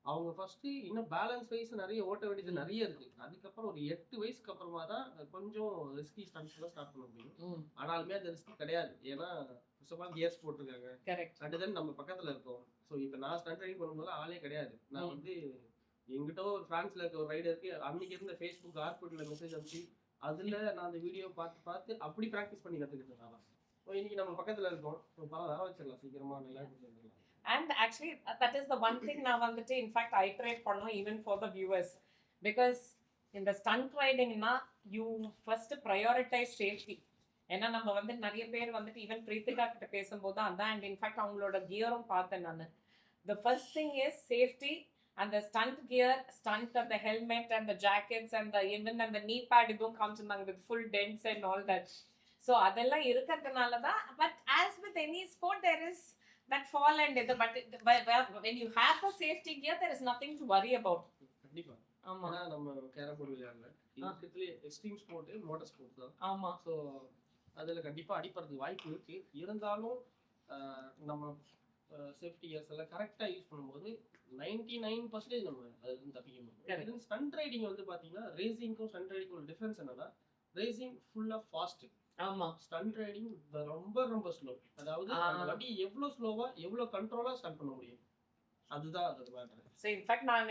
அவங்க ஃபர்ஸ்ட் இன்னும் பேலன்ஸ் வைஸ் நிறைய ஓட்ட வேண்டியது நிறைய இருக்கு. அதுக்கப்புறம் ஒரு 8 வயசுக்கு அப்புறமா தான் கொஞ்சம் ரிஸ்கி ஸ்டன்ட்ஸ் எல்லாம் ஸ்டார்ட் பண்ண முடியும். ஆனாலுமே அது ரிஸ்க் கிடையாது. ஏன்னா ஃபர்ஸ்ட் ஆஃப் ஆல் கியர்ஸ் போட்டிருக்காங்க. கரெக்ட். அண்ட் தென் நம்ம பக்கத்துல இருக்கோம். ஸோ இப்போ நான் ஸ்டண்ட் ரைடிங் பண்ணும்போது ஆளே கிடையாது. நான் வந்து எங்கிட்ட ஒரு பிரான்ஸ்ல இருக்க ஒரு ரைடருக்கு அன்னைக்கு இருந்த ஃபேஸ்புக் ஆர்குட்ல மெசேஜ் அனுப்பிச்சு அதுல நான் அந்த வீடியோ பார்த்து அப்படி ப்ராக்டிஸ் பண்ணி கத்துக்கிட்டேன். ஸோ இன்னைக்கு நம்ம பக்கத்துல இருக்கோம். பரவாயில்ல, வர வச்சிடலாம் சீக்கிரமா நல்லா வந்துடலாம். And actually, that is the one thing நான் வந்துட்டு in fact I iterate பண்ணோம் even for the viewers, because in the stunt riding na you first prioritize safety. ஏன்னா நம்ம வந்து நிறைய பேர் வந்துட்டு ஈவன் பிரீத்திகா கிட்ட பேசும்போது அதான், அண்ட் இன்ஃபேக்ட் அவங்களோட கியரும் பார்த்தேன் நான். The first thing is safety, and the stunt gear, stunt and the helmet and the jackets and the even and the knee pad இதுவும் காமிச்சிருந்தாங்க with full dents and all that. So அதெல்லாம் இருக்கிறதுனால தான். But as with any sport there is that fall and இது, but when you have the safety gear there is nothing to worry about. கண்டிப்பா. ஆமா, ஏன்னா நம்ம கேரம் போர்டு விளையாடல, இதுல எக்ஸ்ட்ரீம் ஸ்போர்ட் மோட்டார் ஸ்போர்ட் தான். ஆமா. ஸோ அதில் கண்டிப்பாக அடிப்படுறதுக்கு வாய்ப்பு இருக்கு. இருந்தாலும் நம்ம சேஃப்டி கியர்ஸ் எல்லாம் கரெக்டாக யூஸ் பண்ணும்போது 99% நம்ம அதுலேருந்து தப்பிக்க முடியும். ஸ்டண்ட் ரைடிங் வந்து பார்த்தீங்கன்னா ரேசிங்க்கும் ஸ்டண்ட் ரைடிங்கும் டிஃப்ரென்ஸ் என்னன்னா ரேசிங் ஃபுல்லாக ஃபாஸ்ட், ஆமா. ஸ்டண்ட் ரைடிங் ரொம்ப ரொம்ப ஸ்லோ. அதாவது அந்த வண்டி எவ்வளோ ஸ்லோவா எவ்வளோ கண்ட்ரோலாக ஸ்டண்ட் பண்ண முடியும், அதுதான் அது மேட்டர். So in fact நான்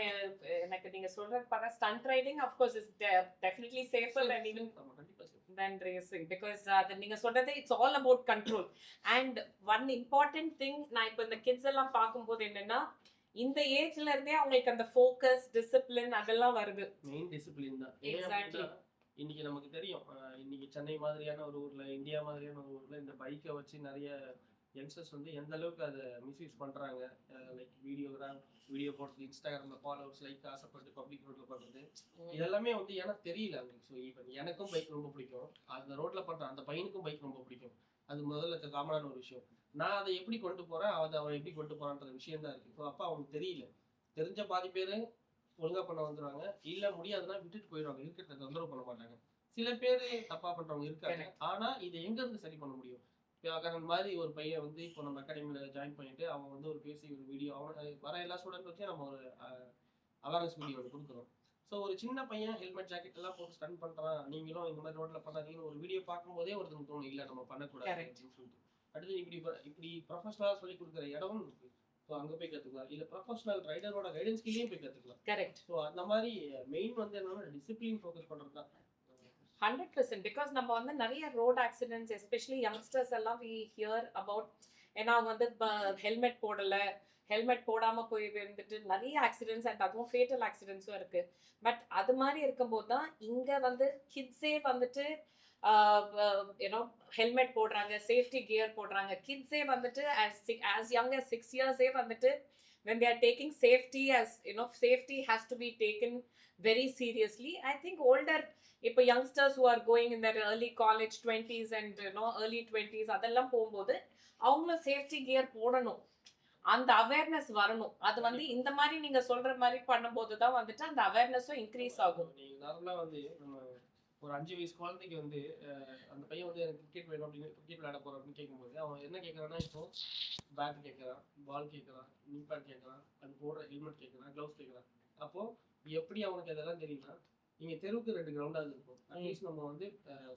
எனக்கு நீங்க சொல்றது பார்த்தா stunt riding of course is definitely safer than even than racing, because அது நீங்க சொல்றது it's all about control. And one important thing நான் இப்போ இந்த kids எல்லாம் பார்க்கும்போது என்னன்னா இந்த ஏஜ்ல இருந்தே அவங்களுக்கு அந்த ஃபோக்கஸ் டிசிப்ளின் அதெல்லாம் வருது. மெயின் டிசிப்ளின் தான். Exactly. இன்னைக்கு நமக்கு தெரியும், இன்னைக்கு சென்னை மாதிரியான ஒரு ஊர்ல, இந்தியா மாதிரியான ஒரு ஊர்ல இந்த பைக்கை வச்சு நிறைய யங்ஸ்டர்ஸ் வந்து எந்த அளவுக்கு அதை மிஸ்யூஸ் பண்றாங்க. லைக் வீடியோ போடுறது, இன்ஸ்டாகிராம்ல ஃபாலோவர்ஸ் லைக் ஆசைப்பட்டு பப்ளிக் ரோட்ல பண்றது, இதெல்லாமே வந்து எனக்கு தெரியல அவங்களுக்கு. ஸோ இப்போ எனக்கும் பைக் ரொம்ப பிடிக்கும், அந்த ரோட்ல பண்ற அந்த பையனுக்கும் பைக் ரொம்ப பிடிக்கும். அது முதல்ல காமனான ஒரு விஷயம். நான் அதை எப்படி கொண்டு போறேன், அவன் எப்படி கொண்டு போறான்ற விஷயம் தான் இருக்கு. ஸோ அப்போ அவனுக்கு தெரியல. தெரிஞ்ச பாதி பேர் ஒழுங்கா பண்ண வந்துடுவாங்க, இல்ல முடியாதுன்னா விட்டுட்டு போயிடுவாங்க, இருக்கிறத தொந்தரவு பண்ண மாட்டாங்க. சில பேர் தப்பா பண்றவங்க இருக்காங்க. ஆனா இதை எங்க இருந்து சரி பண்ண முடியும்? மாதிரி ஒரு பையன் வந்து இப்போ நம்ம அகாடமியில ஜாயின் பண்ணிட்டு அவன் வந்து ஒரு பேசி ஒரு வீடியோ, அவன் வர எல்லா ஸ்டூடெண்ட் வச்சு நம்ம ஒரு அவேர்னஸ் வீடியோ கொடுக்குறோம். ஸோ ஒரு சின்ன பையன் ஹெல்மெட் ஜாக்கெட் எல்லாம் போட்டு ஸ்டன் பண்றான், நீங்களும் இந்த மாதிரி ரோட்ல பண்ணாதீங்கன்னு ஒரு வீடியோ பார்க்கும்போதே ஒருத்தருக்கு தோணும், இல்லை நம்ம பண்ணக்கூடாது அப்படின்னு சொல்லிட்டு. அடுத்து இப்படி ப்ரொஃபஷனலா சொல்லி கொடுக்குற இடமும் இருக்கு. ஸோ அங்கே போய் கற்றுக்கலாம், இல்லை ப்ரொஃபஷனல் ரைடரோட கைடன்ஸ் கீழேயும் போய் கற்றுக்கலாம். கரெக்ட். ஸோ அந்த மாதிரி மெயின் வந்து என்னன்னா டிசிப்ளின் ஃபோக்கஸ் பண்ணுறது தான். 100%, because நம்ம வந்து நிறைய ரோட் ஆக்சிடென்ட்ஸ் எஸ்பெஷலி யங்ஸ்டர்ஸ் எல்லாம் we hear about, ஏன்னா அவங்க வந்து ஹெல்மெட் போடல, ஹெல்மெட் போடாம போய் வந்துட்டு நிறைய ஆக்சிடென்ட்ஸ் அண்ட் அதுவும் ஃபேட்டல் ஆக்சிடென்ட்ஸும் இருக்கு. பட் அது மாதிரி இருக்கும்போது தான் இங்க வந்து கிட்ஸே வந்துட்டு யூனோ ஹெல்மெட் போடுறாங்க, சேஃப்டி கியர் போடுறாங்க. கிட்ஸே வந்துட்டு as young as 6 years வந்துட்டு when they are taking safety as safety has to be taken very seriously. I think older இப்போ youngsters who are going in their early college 20s and early 20s அதெல்லாம் போகும்போது அவங்களும் சேஃப்டி கியர் போடணும், அந்த அவேர்னஸ் வரணும். அது வந்து இந்த மாதிரி நீங்க சொல்ற மாதிரி பண்ணும்போது தான் வந்துட்டு அந்த அவேர்னஸும் இன்க்ரீஸ் ஆகும். நீங்க நார்மலா வந்து நம்ம ஒரு 5 வயசு குழந்தைக்கு வந்து அந்த பையன் வந்து எனக்கு கிரிக்கெட் வேணும் அப்படின்னு, கிரிக்கெட் விளையாட போறோம் அப்படின்னு கேட்கும்போது அவன் என்ன கேட்கறான்னா, இப்போ பேட் கேட்கறான், பால் கேட்கறான், நீ பேட் கேட்கறான், அது போடுற ஹெல்மெட் கேட்கறான், க்ளவுஸ் கேட்கறான். அப்போ எப்படி அவனுக்கு அதெல்லாம் தெரியும்னா, இங்க தெருவுக்கு 2 கிரவுண்டாவது இருக்கும். அட்லீஸ்ட் நம்ம வந்து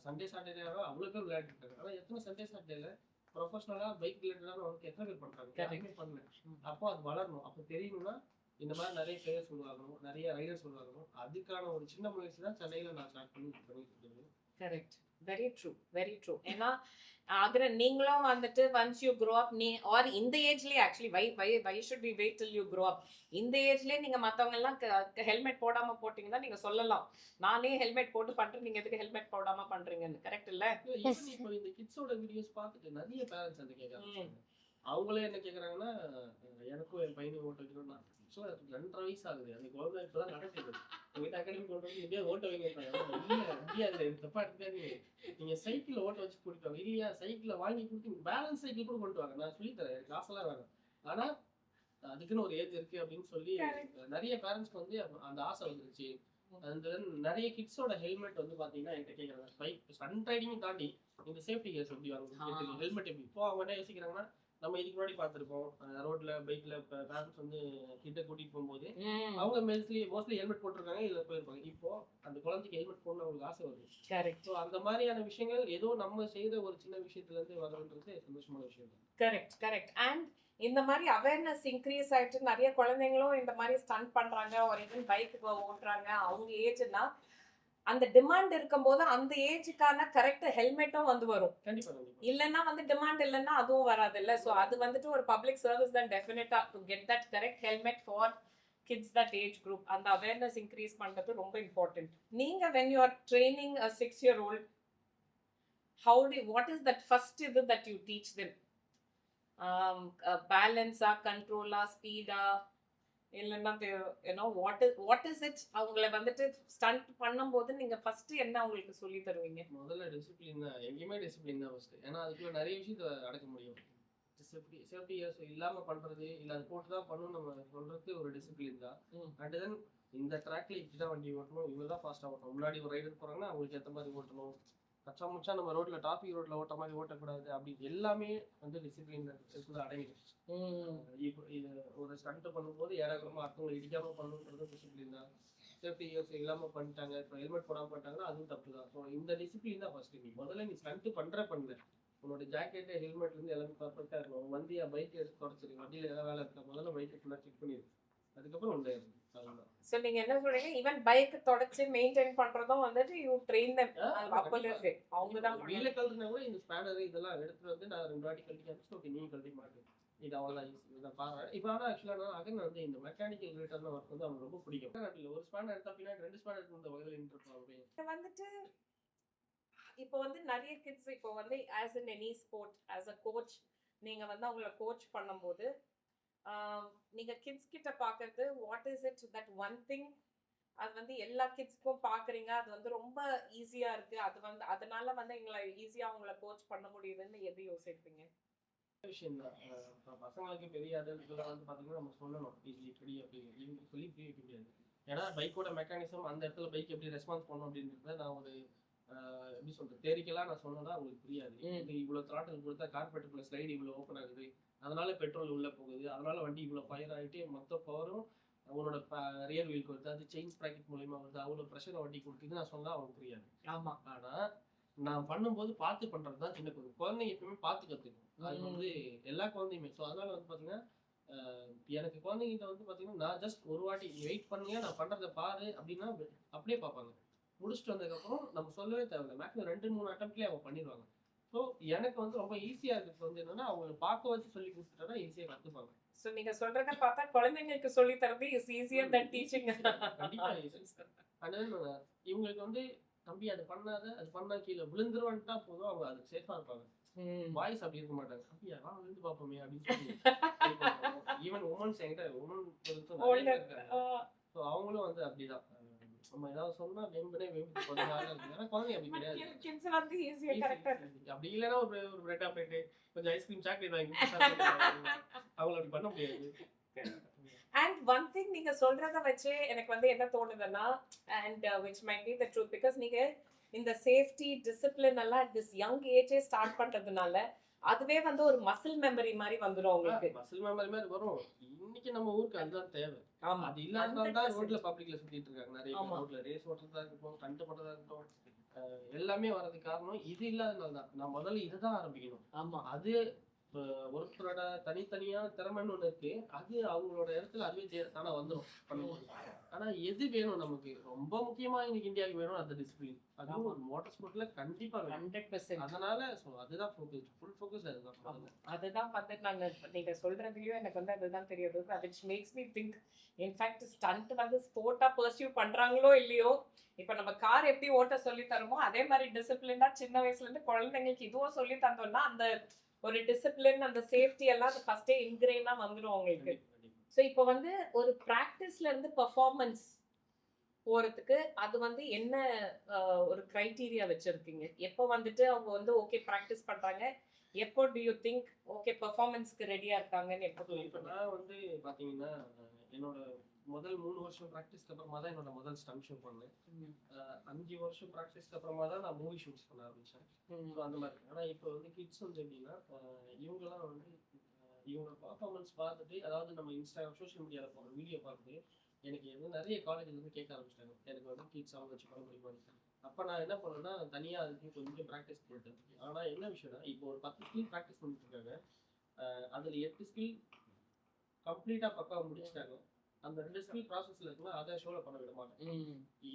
சண்டே சாட்டர்டேவே அவ்வளோ பேர் விளையாடிட்டு இருக்காங்க. ஆனா எத்தனை சண்டே சாட்டர்டேல ப்ரொஃபஷனலா பைக் ரிலேட்டடான ஒர்க் எத்தனை பேர் பண்றாங்க? யாருமே பண்ணல. அப்போ அது வளரணும். அப்போ தெரியணும்னா இந்த மாதிரி நிறைய பிளேயர்ஸ் உருவாகணும், நிறைய ரைடர்ஸ் உருவாகணும். அதுக்கான ஒரு சின்ன முயற்சி தான் சென்னையில நான் ஸ்டார்ட் பண்ணிட்டு இருக்கேன். Correct, very true, very true. ஏன்னா ஆகிற நீங்களும் வந்துட்டு once you grow up நீ ஆர் இந்த ஏஜ்லயே actually why should we wait till you grow up? இந்த ஏஜ்லயே நீங்க மத்தவங்க எல்லாம் ஹெல்மெட் போடாம போட்டீங்கன்னா நீங்க சொல்லலாம், நானே ஹெல்மெட் போட்டு பண்றேன், நீங்க எதுக்கு ஹெல்மெட் போடாம பண்றீங்கன்னு. கரெக்ட் இல்ல? இப்போ இந்த கிட்ஸோட வீடியோஸ் பார்த்துட்டு நிறைய பேரண்ட்ஸ் வந்து கேட்கறாங்க. அவங்களே என்ன கேட்கறாங்கன்னா, எனக்கும் என் பையனை ஓட்ட வைக்கணும்னா, ஸோ 2.5 வயசு ஆகுது, அந்த குழந்தை இப்பதான் நடக்குது, உங்ககிட்ட அகாடமி கொண்டு வந்து எப்படியா ஓட்ட வைக்கிறாங்க. இல்ல முடியாது, தப்பா எடுக்காதீங்க, நீங்க சைக்கிள் ஓட்ட வச்சு கூட்டிட்டு வாங்க. இல்லையா சைக்கிளை வாங்கி கொடுத்து பேலன்ஸ் சைக்கிள் கூட கொண்டு வாங்க, நான் சொல்லி தரேன், காசெல்லாம் வேணும், ஆனா அதுக்குன்னு ஒரு ஏஜ் இருக்கு அப்படின்னு சொல்லி நிறைய பேரண்ட்ஸ்க்கு வந்து அந்த ஆசை வந்துருச்சு. அந்த நிறைய கிட்ஸோட ஹெல்மெட் வந்து பாத்தீங்கன்னா என்கிட்ட கேட்கறாங்க. பைக் ஸ்டண்ட் ரைடிங் தாண்டி இந்த சேஃப்டி கேர்ஸ் எப்படி வாங்க, ஹெல்மெட் எப்படி. இப்போ அவங்க என்ன யோசிக்கிறாங்கன்னா, நம்ம இதுக்கு முன்னாடி பார்த்துருக்கோம் ரோட்ல பைக்ல பேரண்ட்ஸ் வந்து கிட்ட கூட்டிட்டு போகும்போது அவங்க மோஸ்ட்லி ஹெல்மெட் போட்டிருக்காங்க, இதுல போயிருப்பாங்க. இப்போ அந்த குழந்தைக்கு ஹெல்மெட் போடணும் அவங்களுக்கு ஆசை வருது. கரெக்ட். ஸோ அந்த மாதிரியான விஷயங்கள் ஏதோ நம்ம செய்த ஒரு சின்ன விஷயத்துல இருந்து வரன்றது சந்தோஷமான விஷயம். Correct, correct. அண்ட் இந்த மாதிரி அவேர்னஸ் இன்க்ரீஸ் ஆயிட்டு நிறைய குழந்தைங்களும் இந்த மாதிரி ஸ்டண்ட் பண்றாங்க, ஒரு ஈவன் பைக்கு ஓட்டுறாங்க. அவங்க ஏஜ்னா அந்த டிமாண்ட் இருக்கும்போது அந்த ஏஜுக்கான கரெக்ட் ஹெல்மெட்டும் வந்து வரும். இல்லைன்னா வந்து டிமாண்ட் இல்லைன்னா அதுவும் வராது இல்லை. ஸோ அது வந்துட்டு ஒரு பப்ளிக் சர்வீஸ் தான் டெஃபினட்டா to get that correct helmet for kids that age group. அந்த அவேர்னஸ் இன்க்ரீஸ் பண்றது ரொம்ப இம்பார்ட்டன்ட். நீங்க when you are training a 6-year-old, what is that first இது that you teach them? பேலன்ஸா, கண்ட்ரோலா, ஸ்பீடா, இல்லைன்னா வாட் இஸ் இட்? அவங்கள வந்துட்டு ஸ்டண்ட் பண்ணும்போது நீங்க ஃபர்ஸ்ட் என்ன அவங்களுக்கு சொல்லி தருவீங்க? முதல்ல டிசிப்ளின் தான், எங்கேயுமே டிசிப்ளின் தான் ஃபர்ஸ்ட். ஏன்னா அதுக்குள்ள நிறைய விஷயத்தை அடக்க முடியும். சேஃப்டி இல்லாம பண்றது இல்ல அது போட்டு தான் பண்ணணும் நம்ம சொல்றது ஒரு டிசிப்ளின் தான். அண்ட் தென் இந்த ட்ராக்ல இப்படிதான் வண்டி ஓட்டணும், இவ்வளவுதான் ஃபாஸ்டா ஓட்டணும், முன்னாடி ஒரு ரைடர் போறாங்கன்னா அவங்களுக்கு ஏற்ற மாதிரி ஓட்டணும், கச்சா முச்சா நம்ம ரோட்ல டிராபிக் ரோட்ல ஓட்ட மாதிரி ஓட்டக்கூடாது. அப்படி எல்லாமே வந்து டிசிப்ளின் அடங்கிடும். இது ஒரு ஸ்டண்ட் பண்ணும்போது ஏறாக்குறமா அடுத்தவங்களை இடிக்காம பண்ணணுன்றது டிசிப்ளின் தான். சேஃப்டி இல்லாம பண்ணிட்டாங்க, இப்போ ஹெல்மெட் போடாம பண்ணிட்டாங்கன்னா அதுவும் தப்பு தான். ஸோ இந்த டிசிப்ளின் தான் ஃபர்ஸ்ட். நீ முதல்ல நீ ஸ்டண்ட் பண்ணல, உன்னோட ஜாக்கெட்டு ஹெல்மெட்ல இருந்து எல்லாமே பர்ஃபெக்டா இருக்கும். வண்டியா பைக் எடுத்து தொடச்சிரு, வண்டியில ஏதாவது வேலை இருக்கா முதல்ல பைக்கை ஃபுல்லா செக் பண்ணிடு, அதுக்கப்புறம் உள்ள இருக்கு. சோ நீங்க என்ன சொல்றீங்க, ஈவன் பைக் தொடச்சு மெயின்டைன் பண்றதும் வந்துட்டு யூ ட்ரெயின் them அப்பல இருந்து அவங்க தான் வீல கழட்டினா கூட இந்த ஸ்பேனர் இதெல்லாம் எடுத்துட்டு வந்து நான் 2 வாட்டி கழட்டி காமிச்சு ஓகே நீங்க கழட்டி மாட்டேன், இது அவ்வளவுதான் ஈஸி இதை பாரு. இப்போ ஆனா ஆக்சுவலா நான் அகன் வந்து இந்த மெக்கானிக்கல் ரிலேட்டடான ஒர்க் வந்து அவங்களுக்கு ரொம்ப பிடிக்கும். ஒரு ஸ்பேனர் எடுத்தா பின்னாடி 2 ஸ்பேனர் எடுத்து இந்த வகையில் இருப்பாங்க. வந்துட்டு இப்போ வந்து நிறைய கிட்ஸ் இப்போ வந்து as in any sport as a coach நீங்க வந்து அவங்கள கோச் பண்ணும்போது நீங்க கிட்ஸ் கிட்ட பாக்குறது what is it that one thing அது வந்து எல்லா கிட்ஸ்க்கும் பாக்குறீங்க, அது வந்து ரொம்ப ஈஸியா இருக்கு, அது வந்து அதனால வந்து எங்களை ஈஸியா அவங்கள கோச் பண்ண முடியுதுன்னு எது யோசிப்பீங்க? விஷயம் தான். பசங்களுக்கு பெரிய அதெல்லாம் வந்து பாத்தீங்கன்னா நம்ம சொல்லணும் இப்படி அப்படி சொல்லி புரிய வைக்க முடியாது. ஏன்னா பைக்கோட மெக்கானிசம் அந்த இடத்துல பைக் எப்படி ரெஸ்பான்ஸ் பண்ணணும் அப்படின்றத நான் ஒரு எப்படி சொல்றது தேரிக்கெல்லாம் நான் சொன்னதா உங்களுக்கு புரியாது. இவ்வளவு த்ராட்டில் கொடுத்தா கார்பெட்டுக்குள்ள ஸ்லைடு இவ்வளவு ஓப்பன் ஆகுது, அதனால பெட்ரோல் உள்ள போகுது, அதனால வண்டி இவ்வளவு ஃபயர் ஆகிட்டு மொத்த பவரும் அவனோட ரியர் வீலுக்கு வருது, அது செயின் ஸ்ப்ராக்கெட் மூலமா வருது, அவ்வளவு ப்ரெஷர் வண்டி கொடுக்குது நான் சொன்னா அவனுக்கு புரியாது. ஆமா. ஆனா நான் பண்ணும்போது பார்த்து பண்றதுதான் சின்ன குழந்தைங்க எப்பவுமே பார்த்து கத்துக்கும். அது வந்து எல்லா குழந்தையுமே. ஸோ அதனால வந்து பாத்தீங்கன்னா எனக்கு குழந்தைங்கிட்ட வந்து பாத்தீங்கன்னா நான் ஜஸ்ட் ஒரு வாட்டி வெயிட் பண்ணுங்க நான் பண்றதை பாரு அப்படின்னா அப்படியே பார்ப்பாங்க. முடிச்சுட்டு வந்ததுக்கப்புறம் நம்ம சொல்லவே தேவையில்லை, மேக்ஸிமம் 2-3 அட்டம்ப்ட்லேயே அவங்க பண்ணிடுவாங்க. ஸோ எனக்கு வந்து ரொம்ப ஈஸியா இருக்கிறது வந்து என்னன்னா அவங்களை பார்க்க வச்சு சொல்லி கொடுத்துட்டா ஈஸியா கத்துப்பாங்க. ஸோ நீங்க சொல்றத பார்த்தா குழந்தைங்களுக்கு சொல்லி தரது இஸ் ஈஸியர் தன் டீச்சிங். கண்டிப்பா இவங்களுக்கு வந்து தம்பி அது பண்ணாத அது பண்ணா கீழே விழுந்துருவான்ட்டா போதும், அவங்க அது சேஃபா இருப்பாங்க. வாய்ஸ் அப்படி இருக்க மாட்டாங்க, அப்படியா வா விழுந்து பார்ப்போமே அப்படின்னு சொல்லி. ஈவன் உமன்ஸ் என்கிட்ட ஸோ அவங்களும் வந்து அப்படிதான். நம்ம ஏதாவது சொன்னா வெம்பனே வெம்பு ஏன்னா குழந்தைங்க அப்படி கிடையாது. அப்படி இல்லைன்னா ஒரு பிரெட் ஆப்லேட்டு கொஞ்சம் ஐஸ்கிரீம் சாக்லேட் வாங்கி அவங்கள அப்படி பண்ண முடியாது. And one thing நீங்க சொல்றத வச்சு எனக்கு வந்து என்ன தோணுதுன்னா and which might be the truth because நீங்க இந்த சேஃப்டி டிசிப்ளின் எல்லாம் this young age ஸ்டார்ட் பண்றதுனால அதுவே வந்து ஒரு மசில் மெமரி மாதிரி வந்துடும் உங்களுக்கு. மசில் மெமரி மாதிரி வரும். இன்னைக்கு நம்ம ஊருக்கு அதுதான் தேவை. ஆமா, அது இல்லாதனால தான் 100%. ரோட்ல பப்ளிக்ல சுத்திட்டு இருக்காங்க நிறைய பேர். ஆமா. ரோட்ல ரேஸ் ஓட்டுறதா இருக்கட்டும், ஸ்டண்ட் பண்றதா இருக்கட்டும், எல்லாமே வர்றதுக்கு காரணம் இது இல்லாதனால தான். நான் முதல்ல இதுதான் ஆரம்பிக்கணும். ஆமா, அது ஒருத்தரோட தனித்தனியான திறமைன்னு ஒண்ணு இருக்கு. அது அவங்களோட இடத்துல அதுவே தானா வந்துடும் பண்ணும்போது. ஆனா எது வேணும் நமக்கு ரொம்ப முக்கியமா இன்னைக்கு இந்தியாவுக்கு வேணும் அந்த டிசிப்ளின். அதுவும் ஒரு மோட்டார் ஸ்போர்ட்ல கண்டிப்பா வேணும். 100%. அதனால அதுதான் ஃபோக்கஸ், ஃபுல் ஃபோக்கஸ் அதுதான் முதல்ல. அதுதான் வந்து நான் நீங்க சொல்றதுலயும் எனக்கு வந்து அதுதான் தெரியுது. which makes me think in fact stunt வந்து ஸ்போர்ட்டா பர்சியூ பண்றாங்களோ இல்லையோ, இப்ப நம்ம கார் எப்படி ஓட்ட சொல்லி தருமோ அதே மாதிரி டிசிப்ளினா சின்ன வயசுல இருந்து குழந்தைங்களுக்கு இதுவும் சொல்லி தந்தோம்னா அந்த ஒரு டிசிப்ளின் அந்த சேஃப்டி எல்லாம் ஃபர்ஸ்டே இன்கிரெயினா வந்துடும் அவங்களுக்கு. ஸோ இப்போ வந்து ஒரு ப்ராக்டிஸ்ல இருந்து பெர்ஃபார்மன்ஸ் போறதுக்கு அது வந்து என்ன ஒரு கிரைட்டீரியா வச்சிருக்கீங்க? எப்போ வந்துட்டு அவங்க வந்து ஓகே ப்ராக்டிஸ் பண்றாங்க, எப்போ டு யூ திங்க் ஓகே பெர்ஃபார்மன்ஸ்க்கு ரெடியா இருக்காங்கன்னு எப்போ? இப்போ நான் வந்து பாத்தீங்கன்னா என்னோட முதல் 3 வருஷம் ப்ராக்டிஸ்க்கு அப்புறமா தான் என்னோட முதல் ஸ்டண்ட் ஷோ பண்ணேன். 5 வருஷம் ப்ராக்டிஸ்க்கு அப்புறமா தான் நான் மூவி ஷூட்ஸ் பண்ண ஆரம்பிச்சேன். ஸோ அந்த மாதிரி. ஆனால் இப்போ வந்து கிட்ஸ் வந்து எப்படின்னா இவங்கெல்லாம் வந்து இவங்க பர்ஃபார்மன்ஸ் பார்த்துட்டு, அதாவது நம்ம இன்ஸ்டாகிராம் சோஷியல் மீடியாவில் போகிற வீடியோ பார்த்துட்டு எனக்கு வந்து நிறைய காலேஜில் இருந்து கேட்க ஆரம்பிச்சிட்டாங்க, எனக்கு வந்து கிட்ஸ் அவங்க வச்சு பண்ண முடியுமா. அப்போ நான் என்ன பண்ணேன்னா தனியாக அதுக்கு கொஞ்சம் ப்ராக்டிஸ் பண்ணிட்டேன். ஆனால் என்ன விஷயம்னா இப்போ ஒரு 10 ஸ்கில் ப்ராக்டிஸ் பண்ணிட்டு இருக்காங்க. அதில் 8 ஸ்கில் கம்ப்ளீட்டாக பக்காவாக முடிச்சிட்டாங்க. அந்த 2 ஸ்கில் ப்ராசஸ்ல இருக்குன்னா அதை ஷோவில் பண்ண விட மாட்டேன்.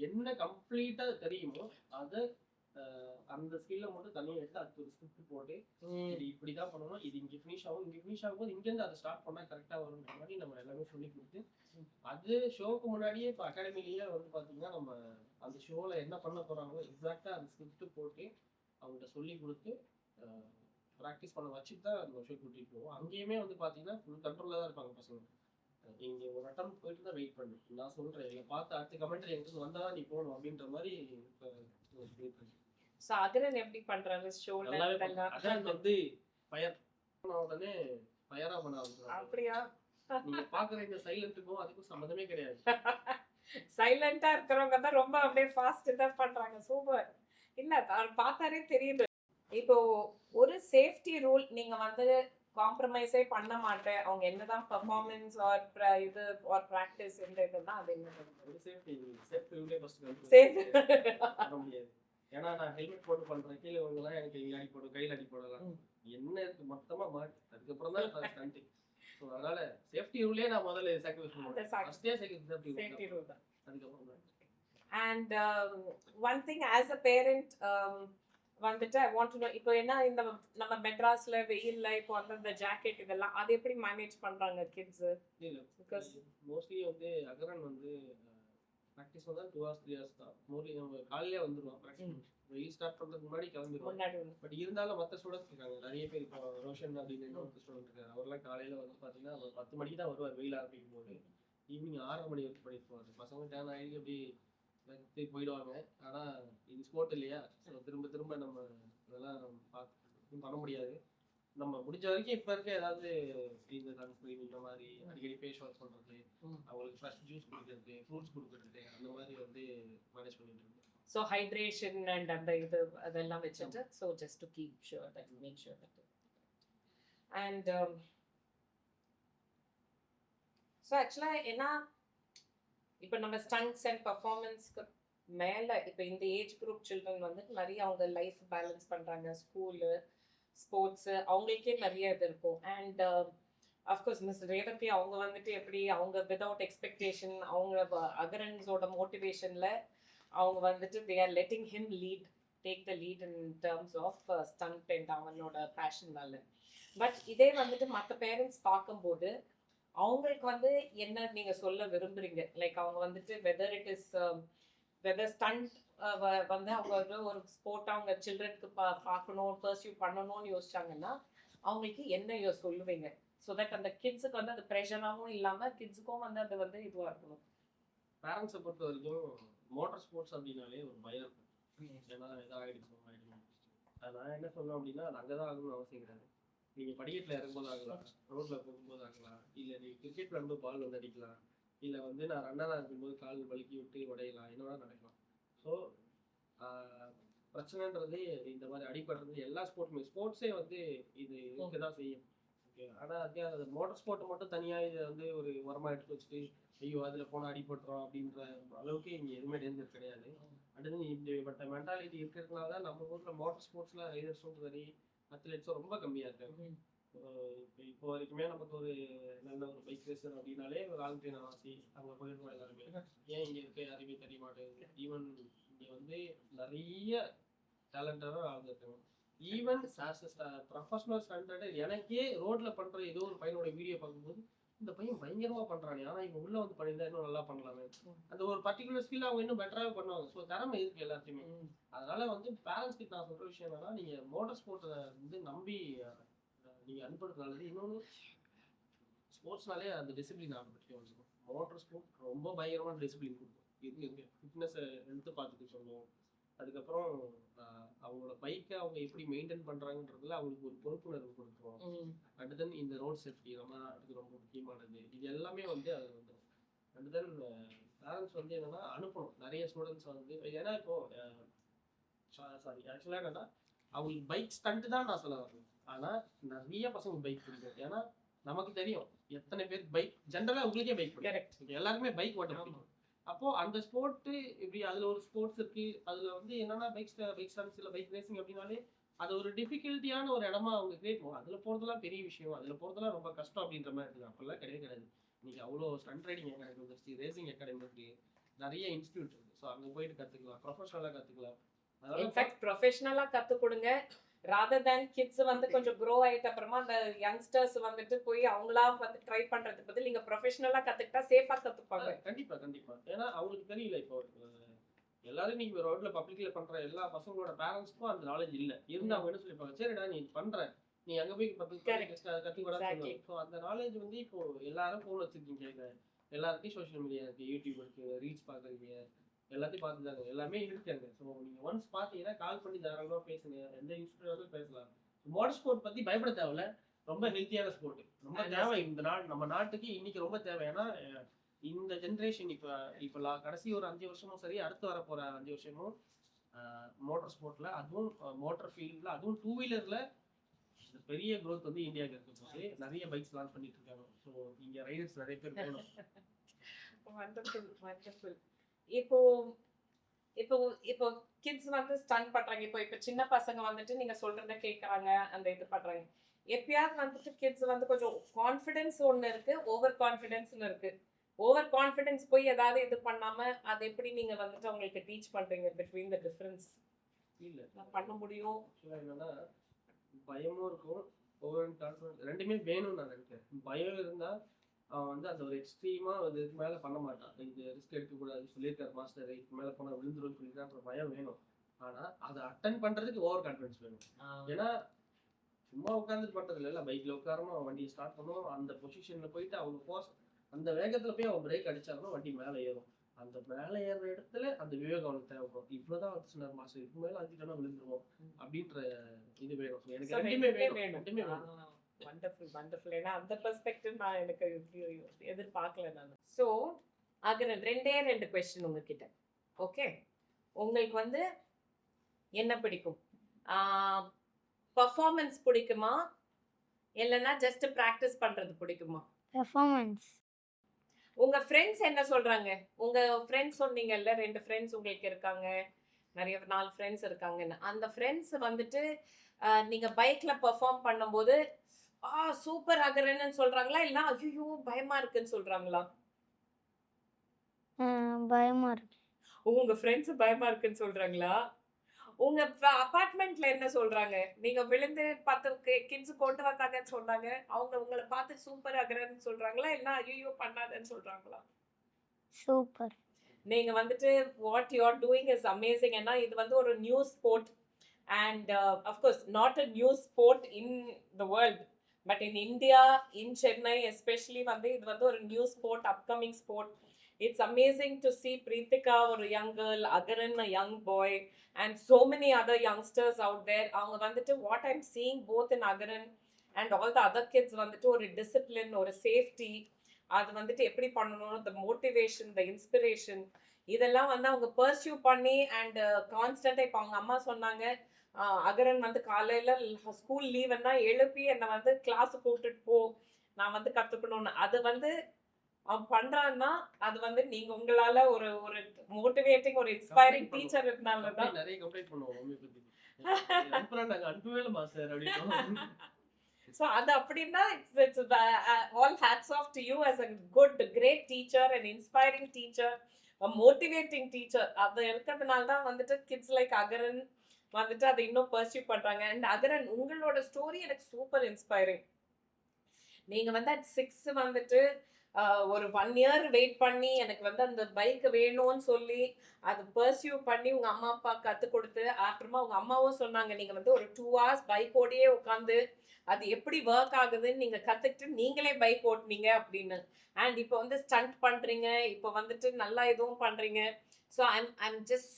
என்ன கம்ப்ளீட்டாக தெரியுமோ அதை அந்த ஸ்கில்ல மட்டும் தனியாக எடுத்து அதுக்கு ஒரு ஸ்கிரிப்ட் போட்டு இது இப்படி தான் பண்ணணும், இது இங்கே ஃபினிஷ் ஆகும், இங்கே ஃபினிஷ் ஆகும்போது இங்கேருந்து அதை ஸ்டார்ட் பண்ணால் கரெக்டாக வரும்ன்ற மாதிரி நம்ம எல்லாமே சொல்லி கொடுத்து, அது ஷோவுக்கு முன்னாடியே இப்போ அகாடமிலேயே வந்து பார்த்தீங்கன்னா நம்ம அந்த ஷோவில் என்ன பண்ண போகிறாங்களோ எக்ஸாக்டாக அந்த ஸ்கிரிப்ட் போட்டு அவங்கள்ட்ட சொல்லி கொடுத்து ப்ராக்டிஸ் பண்ண வச்சுட்டு தான் நம்ம ஷோ கூட்டிகிட்டு போவோம். அங்கேயுமே வந்து பார்த்தீங்கன்னா ஃபுல் கண்ட்ரோலில் தான் இருப்பாங்க பசங்க. இங்கே ஒரு அட்டம் போயிட்டு தான் வெயிட் பண்ணு, நான் சொல்கிறேன் இல்லை பார்த்து அடுத்த கமெண்ட்ரி எங்களுக்கு வந்தால் நீ போகணும் அப்படின்ற மாதிரி இப்போ. ஸோ அதிரன் எப்படி பண்றாங்க ஷோல? அதான் வந்து ஃபயர் பண்ண உடனே ஃபயரா பண்ண ஆரம்பிச்சாங்க. அப்படியா? நீங்க பாக்குற இந்த சைலண்ட்டுக்கும் அதுக்கும் சம்மந்தமே கிடையாது. சைலண்டா இருக்கிறவங்க தான் ரொம்ப அப்படியே ஃபாஸ்ட் தான் பண்றாங்க. சூப்பர். இல்ல பார்த்தாலே தெரியுது. இப்போ ஒரு சேஃப்டி ரூல் நீங்க வந்து காம்ப்ரமைஸே பண்ண மாட்டேன், அவங்க என்னதான் பெர்ஃபார்மன்ஸ் ஆர் இது ஆர் பிராக்டிஸ் இந்த இதுன்னா அது என்ன? ஒரு சேஃப்டி ரூலே ஃபர்ஸ்ட் சேஃப் பண்ண முடியாது. ஏன்னா நான் ஹெல்மெட் போட்டு பண்றேன், கீழே விழுந்தலாம் எனக்கு இங்க அடி போடும், கையில் அடி போடலாம், என்ன இருக்கு மொத்தமா மாட்டு அதுக்கப்புறம் தான் ஸ்டண்ட். ஸோ அதனால சேஃப்டி ரூலே நான் முதல்ல சாக்ரிஃபைஸ் பண்ணுவேன். ஃபர்ஸ்டே சேஃப்டி ரூல் தான் அதுக்கப்புறம் தான். And one thing as a parent வந்துட்டு ஐ வாண்ட் டு நோ, இப்போ என்ன இந்த நம்ம மெட்ராஸ்ல வெயில்ல இப்போ வந்து இந்த ஜாக்கெட் இதெல்லாம் அது எப்படி மேனேஜ் பண்றாங்க கிட்ஸ்? பிகாஸ் மோஸ்ட்லி வந்து அகரன் வந்து ப்ராக்டிஸ் வந்து 2 hours 3 hours தான். மோஸ்ட்லி நம்ம காலையிலே வந்துடுவோம் ப்ராக்டிஸ். வெயில் ஸ்டார்ட் பண்ணுறதுக்கு முன்னாடி கிளம்பிடுவோம். பட் இருந்தாலும் மற்ற ஸ்டூடெண்ட்ஸ் இருக்காங்க நிறைய பேர். இப்போ ரோஷன் அப்படின்னு இன்னொரு ஸ்டூடெண்ட் இருக்காரு, அவர்லாம் காலையில் வந்து பார்த்தீங்கன்னா 10 மணிக்கு தான் வருவார் வெயில் ஆரம்பிக்கும் போது. ஈவினிங் 6:30 மணி வரைக்கும் பண்ணிட்டு போவார். பசங்க டேன் ஆகி அப்படி போயிடுவாங்க. ஆனால் இது ஸ்போர்ட் இல்லையா, ஸோ திரும்ப திரும்ப நம்ம இதெல்லாம் பார்த்து பண்ண முடியாது. நம்ம முடிஞ்ச வரைக்கும் இப்போ இருக்க ஏதாவது இந்த சன்ஸ்கிரீன் இந்த மாதிரி அடிக்கடி ஃபேஸ் வாஷ் பண்ணுறது, அவங்களுக்கு ஃப்ரெஷ் ஜூஸ் கொடுக்குறது, ஃப்ரூட்ஸ் கொடுக்குறது, அந்த மாதிரி வந்து மேனேஜ் பண்ணிட்டு இருக்கோம். ஸோ ஹைட்ரேஷன் அண்ட் அந்த இது அதெல்லாம் வச்சுட்டு so just to keep sure that make sure that. And so ஆக்சுவலாக ஏன்னா இப்போ நம்ம ஸ்டண்ட்ஸ் அண்ட் பர்ஃபார்மன்ஸ்க்கு மேலே இப்போ இந்த ஏஜ் குரூப் சில்ட்ரன் வந்து நிறைய அவங்க லைஃப் பேலன்ஸ் பண்ணுறாங்க, ஸ்கூலு ஸ்போர்ட்ஸு அவங்களுக்கே நிறைய இது இருக்கும். அண்ட் அஃப்கோர்ஸ் மிஸ் ரேவதி அவங்க வந்துட்டு எப்படி அவங்க விதவுட் எக்ஸ்பெக்டேஷன் அவங்க அகரன்ஸோட மோட்டிவேஷனில் அவங்க வந்துட்டு they are letting him lead take the lead in terms of stunt and அவனோட பேஷன்னால. பட் இதே வந்துட்டு மற்ற பேரண்ட்ஸ் பார்க்கும்போது அவங்களுக்கு வந்து என்ன நீங்கள் சொல்ல விரும்புகிறீங்க? லைக் அவங்க வந்துட்டு வெதர் ஸ்டண்ட் வந்து அவங்க ஒரு ஸ்போர்ட்டாக அவங்க சில்ட்ரனுக்கு பார்க்கணும் பர்சியூ பண்ணணும்னு யோசிச்சாங்கன்னா அவங்களுக்கு என்ன சொல்லுவீங்க? ஸோ தட் அந்த கிட்ஸுக்கு வந்து அது ப்ரெஷராகவும் இல்லாமல் கிட்ஸுக்கும் வந்து அது வந்து இதுவாக இருக்கணும். பேரண்ட்ஸை பொறுத்த வரைக்கும் மோட்டார் ஸ்போர்ட்ஸ் அப்படின்னாலே ஒரு பயம் இருக்கும். ஏன்னா எதாவது ஆகிடுச்சோம். நான் என்ன சொல்லுவேன் அப்படின்னா அது அங்கே தான் ஆகணும்னு அவசியம் கிடையாது. நீங்கள் படிக்கட்டில் இறங்கும்போது ஆகலாம், ரோட்டில் போகும்போது ஆகலாம், இல்லை நீங்கள் கிரிக்கெட் விளையாடும்போது பால் வந்து அடிக்கலாம், இல்லை வந்து நான் ரன்னராக இருக்கும்போது கால் வலிக்கி விட்டு உடையலாம், என்னோட நடக்கலாம். ஸோ பிரச்சனைன்றது இந்த மாதிரி அடிபடுறது எல்லா ஸ்போர்ட்ஸே வந்து இது இருக்கதான் செய்யும். ஓகே, ஆனால் அது மோட்டர் ஸ்போர்ட்டை மட்டும் தனியாக இதை வந்து ஒரு உரமாக எடுத்து வச்சுட்டு ஐயோ அதில் போனால் அடிபட்டுறோம் அப்படின்ற அளவுக்கு இங்கே எதுவுமே டேஞ்சர் கிடையாது. அடுத்து இப்படிப்பட்ட மென்டாலிட்டி இருக்கிறதுனால தான் நம்ம ஊரில் மோட்டர் ஸ்போர்ட்ஸில் ரைடர்ஸும் சரி அத்லெட்ஸும் ரொம்ப கம்மியாக இருக்காங்க. இப்போ வரைக்குமே நமக்கு ஒரு நல்ல ஒரு பைக் ரேசர் அப்படின்னாலே ஒரு ஆல்ட்ரினா வாசி அங்கே போயிருக்கோம் எல்லாருமே. ஏன் இங்கே இருக்க யாருமே தெரிய மாட்டேங்குது. ஈவன் இங்கே வந்து நிறைய டேலண்டான ஆள் இருக்காங்க. ஈவன் ஆஸ் ப்ரொஃபஷனல் ஸ்டாண்டர்டு எனக்கே ரோட்டில் பண்ணுற ஏதோ ஒரு பையனோட வீடியோ பார்க்கும்போது இந்த பையன் பயங்கரமாக பண்ணுறானே, ஆனால் இவன் உள்ளே வந்து பண்ணியிருந்தா இன்னும் நல்லா பண்ணலாமே. அந்த ஒரு பர்டிகுலர் ஸ்கில் அவங்க இன்னும் பெட்டராகவே பண்ணுவாங்க. ஸோ திறமை இருக்குது எல்லாத்தையுமே. அதனால வந்து பேரண்ட்ஸ் கிட்ட நான் சொல்கிற விஷயம் என்னன்னா, நீங்கள் மோட்டர் ஸ்போர்ட்டை வந்து நம்பி நீங்கள் அனுப்புறது நல்லது. இன்னொன்று ஸ்போர்ட்ஸ்னாலே அந்த டிசிப்ளின் ஆரம்பிச்சு வந்துடும். மோட்டர் ஸ்போர்ட் ரொம்ப பயங்கரமான டிசிப்ளின் கொடுக்கும். இருக்கு ஃபிட்னஸை எடுத்து பார்த்துட்டு சொல்லுவோம். அதுக்கப்புறம் அவங்களோட பைக்கை அவங்க எப்படி மெயின்டைன் பண்ணுறாங்கன்றதுல அவங்களுக்கு ஒரு பொறுப்புணர்வு கொடுத்துருவோம். அண்ட் தென் இந்த ரோட் சேஃப்டி நம்ம நாட்டுக்கு ரொம்ப முக்கியமானது. இது எல்லாமே வந்து அது வந்துடும். அண்ட் தென் பேரண்ட்ஸ் வந்து என்னன்னா அனுப்பணும் நிறைய ஸ்டூடெண்ட்ஸ் வந்து. ஏன்னா இப்போ சாரி ஆக்சுவலாக என்னன்னா அவங்களுக்கு பைக் ஸ்டண்ட்டு தான் நான் சொல்ல வரேன். ஆனால் நிறைய பசங்க பைக் பிடிக்கும். ஏன்னா நமக்கு தெரியும் எத்தனை பேர் பைக் ஜென்ரலாக உங்களுக்கே பைக் பிடிக்கும். எல்லாருமே பைக் ஓட்ட பிடிக்கும். அப்போ அந்த ஸ்போர்ட்டு இப்படி அதில் ஒரு ஸ்போர்ட்ஸ் இருக்கு. அதில் வந்து என்னன்னா பைக் ஸ்டண்ட்ஸ் இல்லை பைக் ரேசிங் அப்படின்னாலே அது ஒரு டிஃபிகல்ட்டியான ஒரு இடமா அவங்க கிரியேட் பண்ணுவோம். அதில் போகிறதுலாம் பெரிய விஷயம், அதில் போகிறதுலாம் ரொம்ப கஷ்டம் அப்படின்ற மாதிரி இருக்குது. அப்போல்லாம் கிடையாது. இன்னைக்கு அவ்வளோ ஸ்டண்ட் ரைடிங் அகாடமி வந்துருச்சு, ரேசிங் அகாடமி இருக்கு, நிறைய இன்ஸ்டியூட் இருக்கு. ஸோ அங்கே போயிட்டு கற்றுக்கலாம், ப்ரொஃபஷனலாக கற்றுக்கலாம். இன்ஃபேக்ட் ப்ரொஃபஷனலாக கற்றுக் கொடுங்க. ராதர் தேன் கிட்ஸ் வந்து கொஞ்சம் க்ரோ ஆகிட்ட அப்புறமா அந்த யங்ஸ்டர்ஸ் வந்துட்டு போய் அவங்களா வந்து ட்ரை பண்ணுறதுக்கு பதில் நீங்கள் ப்ரொஃபஷனலாக கற்றுக்கிட்டா சேஃபாக கற்றுப்பாங்க. கண்டிப்பாக. ஏன்னா அவங்களுக்கு தெரியல. இப்போ எல்லாரும் நீங்கள் ரோட்டில் பப்ளிக்கில் பண்ணுற எல்லா பசங்களோட பேரண்ட்ஸ்க்கும் அந்த நாலேஜ் இல்லை. இருந்து அவங்க என்ன சொல்லிப்பாங்க, சரிடா நீ பண்ணுற, நீ அங்கே போய் கற்றுக்கூட. ஸோ அந்த நாலேஜ் வந்து இப்போ எல்லாரும் ஃபோன் வச்சுருக்கீங்க, எல்லாருக்கும் சோஷியல் மீடியா இருக்குது, யூடியூப் இருக்குது, ரீல்ஸ் பார்க்குறீங்க, எல்லாத்தையும் பார்த்துதாங்க, எல்லாமே இருக்காங்க. ஸோ நீங்கள் ஒன்ஸ் பார்த்தீங்கன்னா கால் பண்ணி தாராளமாக பேசுங்க, எந்த இன்ஸ்டியூட்டாலும் பேசலாம். மோட்டர் ஸ்போர்ட் பற்றி பயப்பட தேவையில்ல. ரொம்ப ஹெல்த்தியான ஸ்போர்ட், ரொம்ப தேவை இந்த நம்ம நாட்டுக்கு இன்னைக்கு ரொம்ப தேவை. ஏன்னா இந்த ஜென்ரேஷன் இப்போ கடைசி ஒரு 5 வருஷமும் சரி, அடுத்து வர போகிற 5 வருஷமும் மோட்டர் ஸ்போர்ட்டில், அதுவும் மோட்டர் ஃபீல்டில், அதுவும் 2 வீலரில் பெரிய க்ரோத் வந்து இந்தியாவுக்கு இருக்க போது. நிறைய பைக்ஸ் லான்ச் பண்ணிட்டு இருக்காங்க. ஸோ இங்கே ரைடர்ஸ் நிறைய பேர் போகணும். வண்டர்ஃபுல். இப்போ இப்போ இப்போ கிட்ஸ் வந்து ஸ்டன் பண்றாங்க. இப்போ சின்ன பசங்க வந்துட்டு நீங்க சொல்றத கேட்கறாங்க, அந்த இது பண்றாங்க. எப்பயாவது வந்துட்டு கிட்ஸ் வந்து கொஞ்சம் கான்ஃபிடன்ஸ் ஒன்று இருக்கு, ஓவர் கான்ஃபிடன்ஸ்னு இருக்கு. ஓவர் கான்ஃபிடன்ஸ் போய் ஏதாவது இது பண்ணாம அதை எப்படி நீங்க வந்துட்டு அவங்களுக்கு டீச் பண்றீங்க பிட்வீன் த டிஃபரன்ஸ்? இல்லை நான் பண்ண முடியும். என்னன்னா பயமும் இருக்கும், ஓவர் கான்ஃபிடன்ஸ் ரெண்டுமே வேணும்னு நான் நினைக்கிறேன். பயம் இருந்தால் அவன் வந்து அந்த ஒரு எக்ஸ்ட்ரீமாக அது இதுக்கு மேலே பண்ண மாட்டான். இது ரிஸ்க் எடுக்கக்கூடாது சொல்லியிருக்காரு மாஸ்டர், இதுக்கு மேலே போனால் விழுந்துருன்னு சொல்லியிருக்காரு. அப்புறம் பயம் வேணும். ஆனால் அதை அட்டன் பண்ணுறதுக்கு ஓவர் கான்ஃபிடன்ஸ் வேணும். ஏன்னா சும்மா உட்காந்துட்டு பண்ணுறது இல்லை, பைக்கில் உட்காரணும், அவன் வண்டியை ஸ்டார்ட் பண்ணணும், அந்த பொசிஷனில் போயிட்டு அவங்க ஃபோர்ஸ் அந்த வேகத்தில் போய் அவன் பிரேக் அடிச்சாலும் வண்டி மேலே ஏறும். அந்த மேலே ஏறுற இடத்துல அந்த விவேகம் அவனுக்கு தேவைப்படும். இவ்வளோதான் வந்து சொன்னார் மாஸ்டர், இதுக்கு மேலே அஞ்சுட்டோன்னா விழுந்துருவோம் அப்படின்ற இது வேணும். எனக்கு ரெண்டுமே வேணும். வண்டர்ஃபுல். ஏன்னா அந்த பெர்ஸ்பெக்டிவ் நான் எனக்கு எதிர்பார்க்கல நான். ஸோ அகரன் 2 கொஸ்டின் உங்ககிட்ட. ஓகே, உங்களுக்கு வந்து என்ன பிடிக்கும்? பர்ஃபார்மன்ஸ் பிடிக்குமா இல்லைன்னா ஜஸ்ட் ப்ராக்டிஸ் பண்றது பிடிக்குமா? பெர்ஃபார்மன்ஸ். உங்க ஃப்ரெண்ட்ஸ் என்ன சொல்றாங்க? உங்க ஃப்ரெண்ட்ஸ் சொன்னீங்கல்ல 2 ஃப்ரெண்ட்ஸ் உங்களுக்கு இருக்காங்க, நிறைய 4 ஃப்ரெண்ட்ஸ் இருக்காங்கன்னு. அந்த ஃப்ரெண்ட்ஸ் வந்துட்டு நீங்க பைக்ல பெர்ஃபார்ம் பண்ணும்போது சூப்பர் ஆகுறேன்னு சொல்றாங்களா, இல்ல ஐயோ பயமா இருக்குன்னு சொல்றாங்களா? பயமா இருக்கு. உங்க ஃப்ரெண்ட்ஸ் பயமா இருக்குன்னு சொல்றாங்களா? உங்க அபார்ட்மெண்ட்ல என்ன சொல்றாங்க? நீங்க விழுந்து 10 கிட்ஸ் கொண்டு வந்தாங்கன்னு சொன்னாங்க, அவங்க உங்களை பார்த்து சூப்பர் ஆகுறேன்னு சொல்றாங்களா, இல்ல ஐயோ பண்ணாதன்னு சொல்றாங்களா? சூப்பர். நீங்க வந்துட்டு what you are doing is amazing. ஏன்னா இது வந்து ஒரு new sport and of course not a new sport in the world, but in India, in Chennai especially வந்து இது வந்து ஒரு new sport, upcoming sport. It's amazing to see Preetika, a young girl, Agaran, a young boy, and so many other youngsters out there. Avanga vandu what I'm seeing both in Agaran and all the other kids vandu or discipline or safety, அது வந்துட்டு எப்படி பண்ணணும், the motivation, the inspiration, இதெல்லாம் வந்து அவங்க பர்சியூ பண்ணி அண்ட் கான்ஸ்டன்டா இப்போ அவங்க அம்மா சொன்னாங்க, அகரன் வந்து காலையில ஸ்கூல் லீவுன்னா எழுப்பி என்னை வந்து கிளாஸுக்கு கூப்பிட்டுட்டு போ, நான் வந்து கத்துக்கணும்னு. அது வந்து அவன் பண்றான்னா அது வந்து நீங்க உங்களால ஒரு ஒரு மோட்டிவேட்டிங் ஒரு இன்ஸ்பைரிங் டீச்சர் இருந்தால தான். நிறைய கம்ப்ளைண்ட் பண்ணுவோம் மம்மி பத்தி. அனுப்புறேன் நாங்க அனுப்பவே இல்லை மாஸ்டர் அப்படின்னு. So அது அப்படின்னா it's all hats off to you as a good great teacher, an inspiring teacher, a motivating teacher. அது இருக்கிறதுனால தான் வந்துட்டு கிட்ஸ் லைக் அகரன் வந்துட்டு அதை இன்னும் பர்சியூ பண்றாங்க. அண்ட் அகரன் உங்களோட ஸ்டோரி எனக்கு சூப்பர் இன்ஸ்பைரிங். நீங்க வந்து at 6 வந்துட்டு ஒரு 1 இயர் வெயிட் பண்ணி எனக்கு வந்து அந்த பைக் வேணும்னு சொல்லி அது பர்சியூ பண்ணி உங்க அம்மா அப்பா கற்றுக் கொடுத்து அப்புறமா உங்க அம்மாவும் சொன்னாங்க நீங்க வந்து ஒரு 2 hours பைக்கோடையே உட்காந்து அது எப்படி ஒர்க் ஆகுதுன்னு நீங்க கத்துக்கிட்டு நீங்களே பைக் ஓட்டுனீங்க அப்படின்னு. அண்ட் இப்போ வந்து ஸ்டண்ட் பண்றீங்க, இப்போ வந்துட்டு நல்லா இதுவும் பண்றீங்க. So I'm just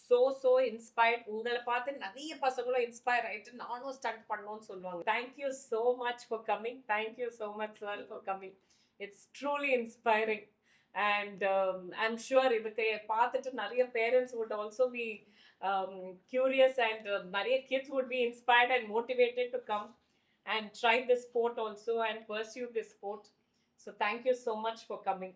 so inspired. உங்களை பார்த்து நிறைய பசங்களும் இன்ஸ்பயர் ஆயிட்டு நானும் ஸ்டண்ட் பண்ணணும்னு சொல்லுவாங்க. Thank you so much for coming. Thank you so much sir for coming. It's truly inspiring. And I'm sure இதுக்கு பார்த்துட்டு நிறைய parents would also be curious and நிறைய kids would be inspired and motivated to come and try this sport also and pursue this sport. So thank you so much for coming.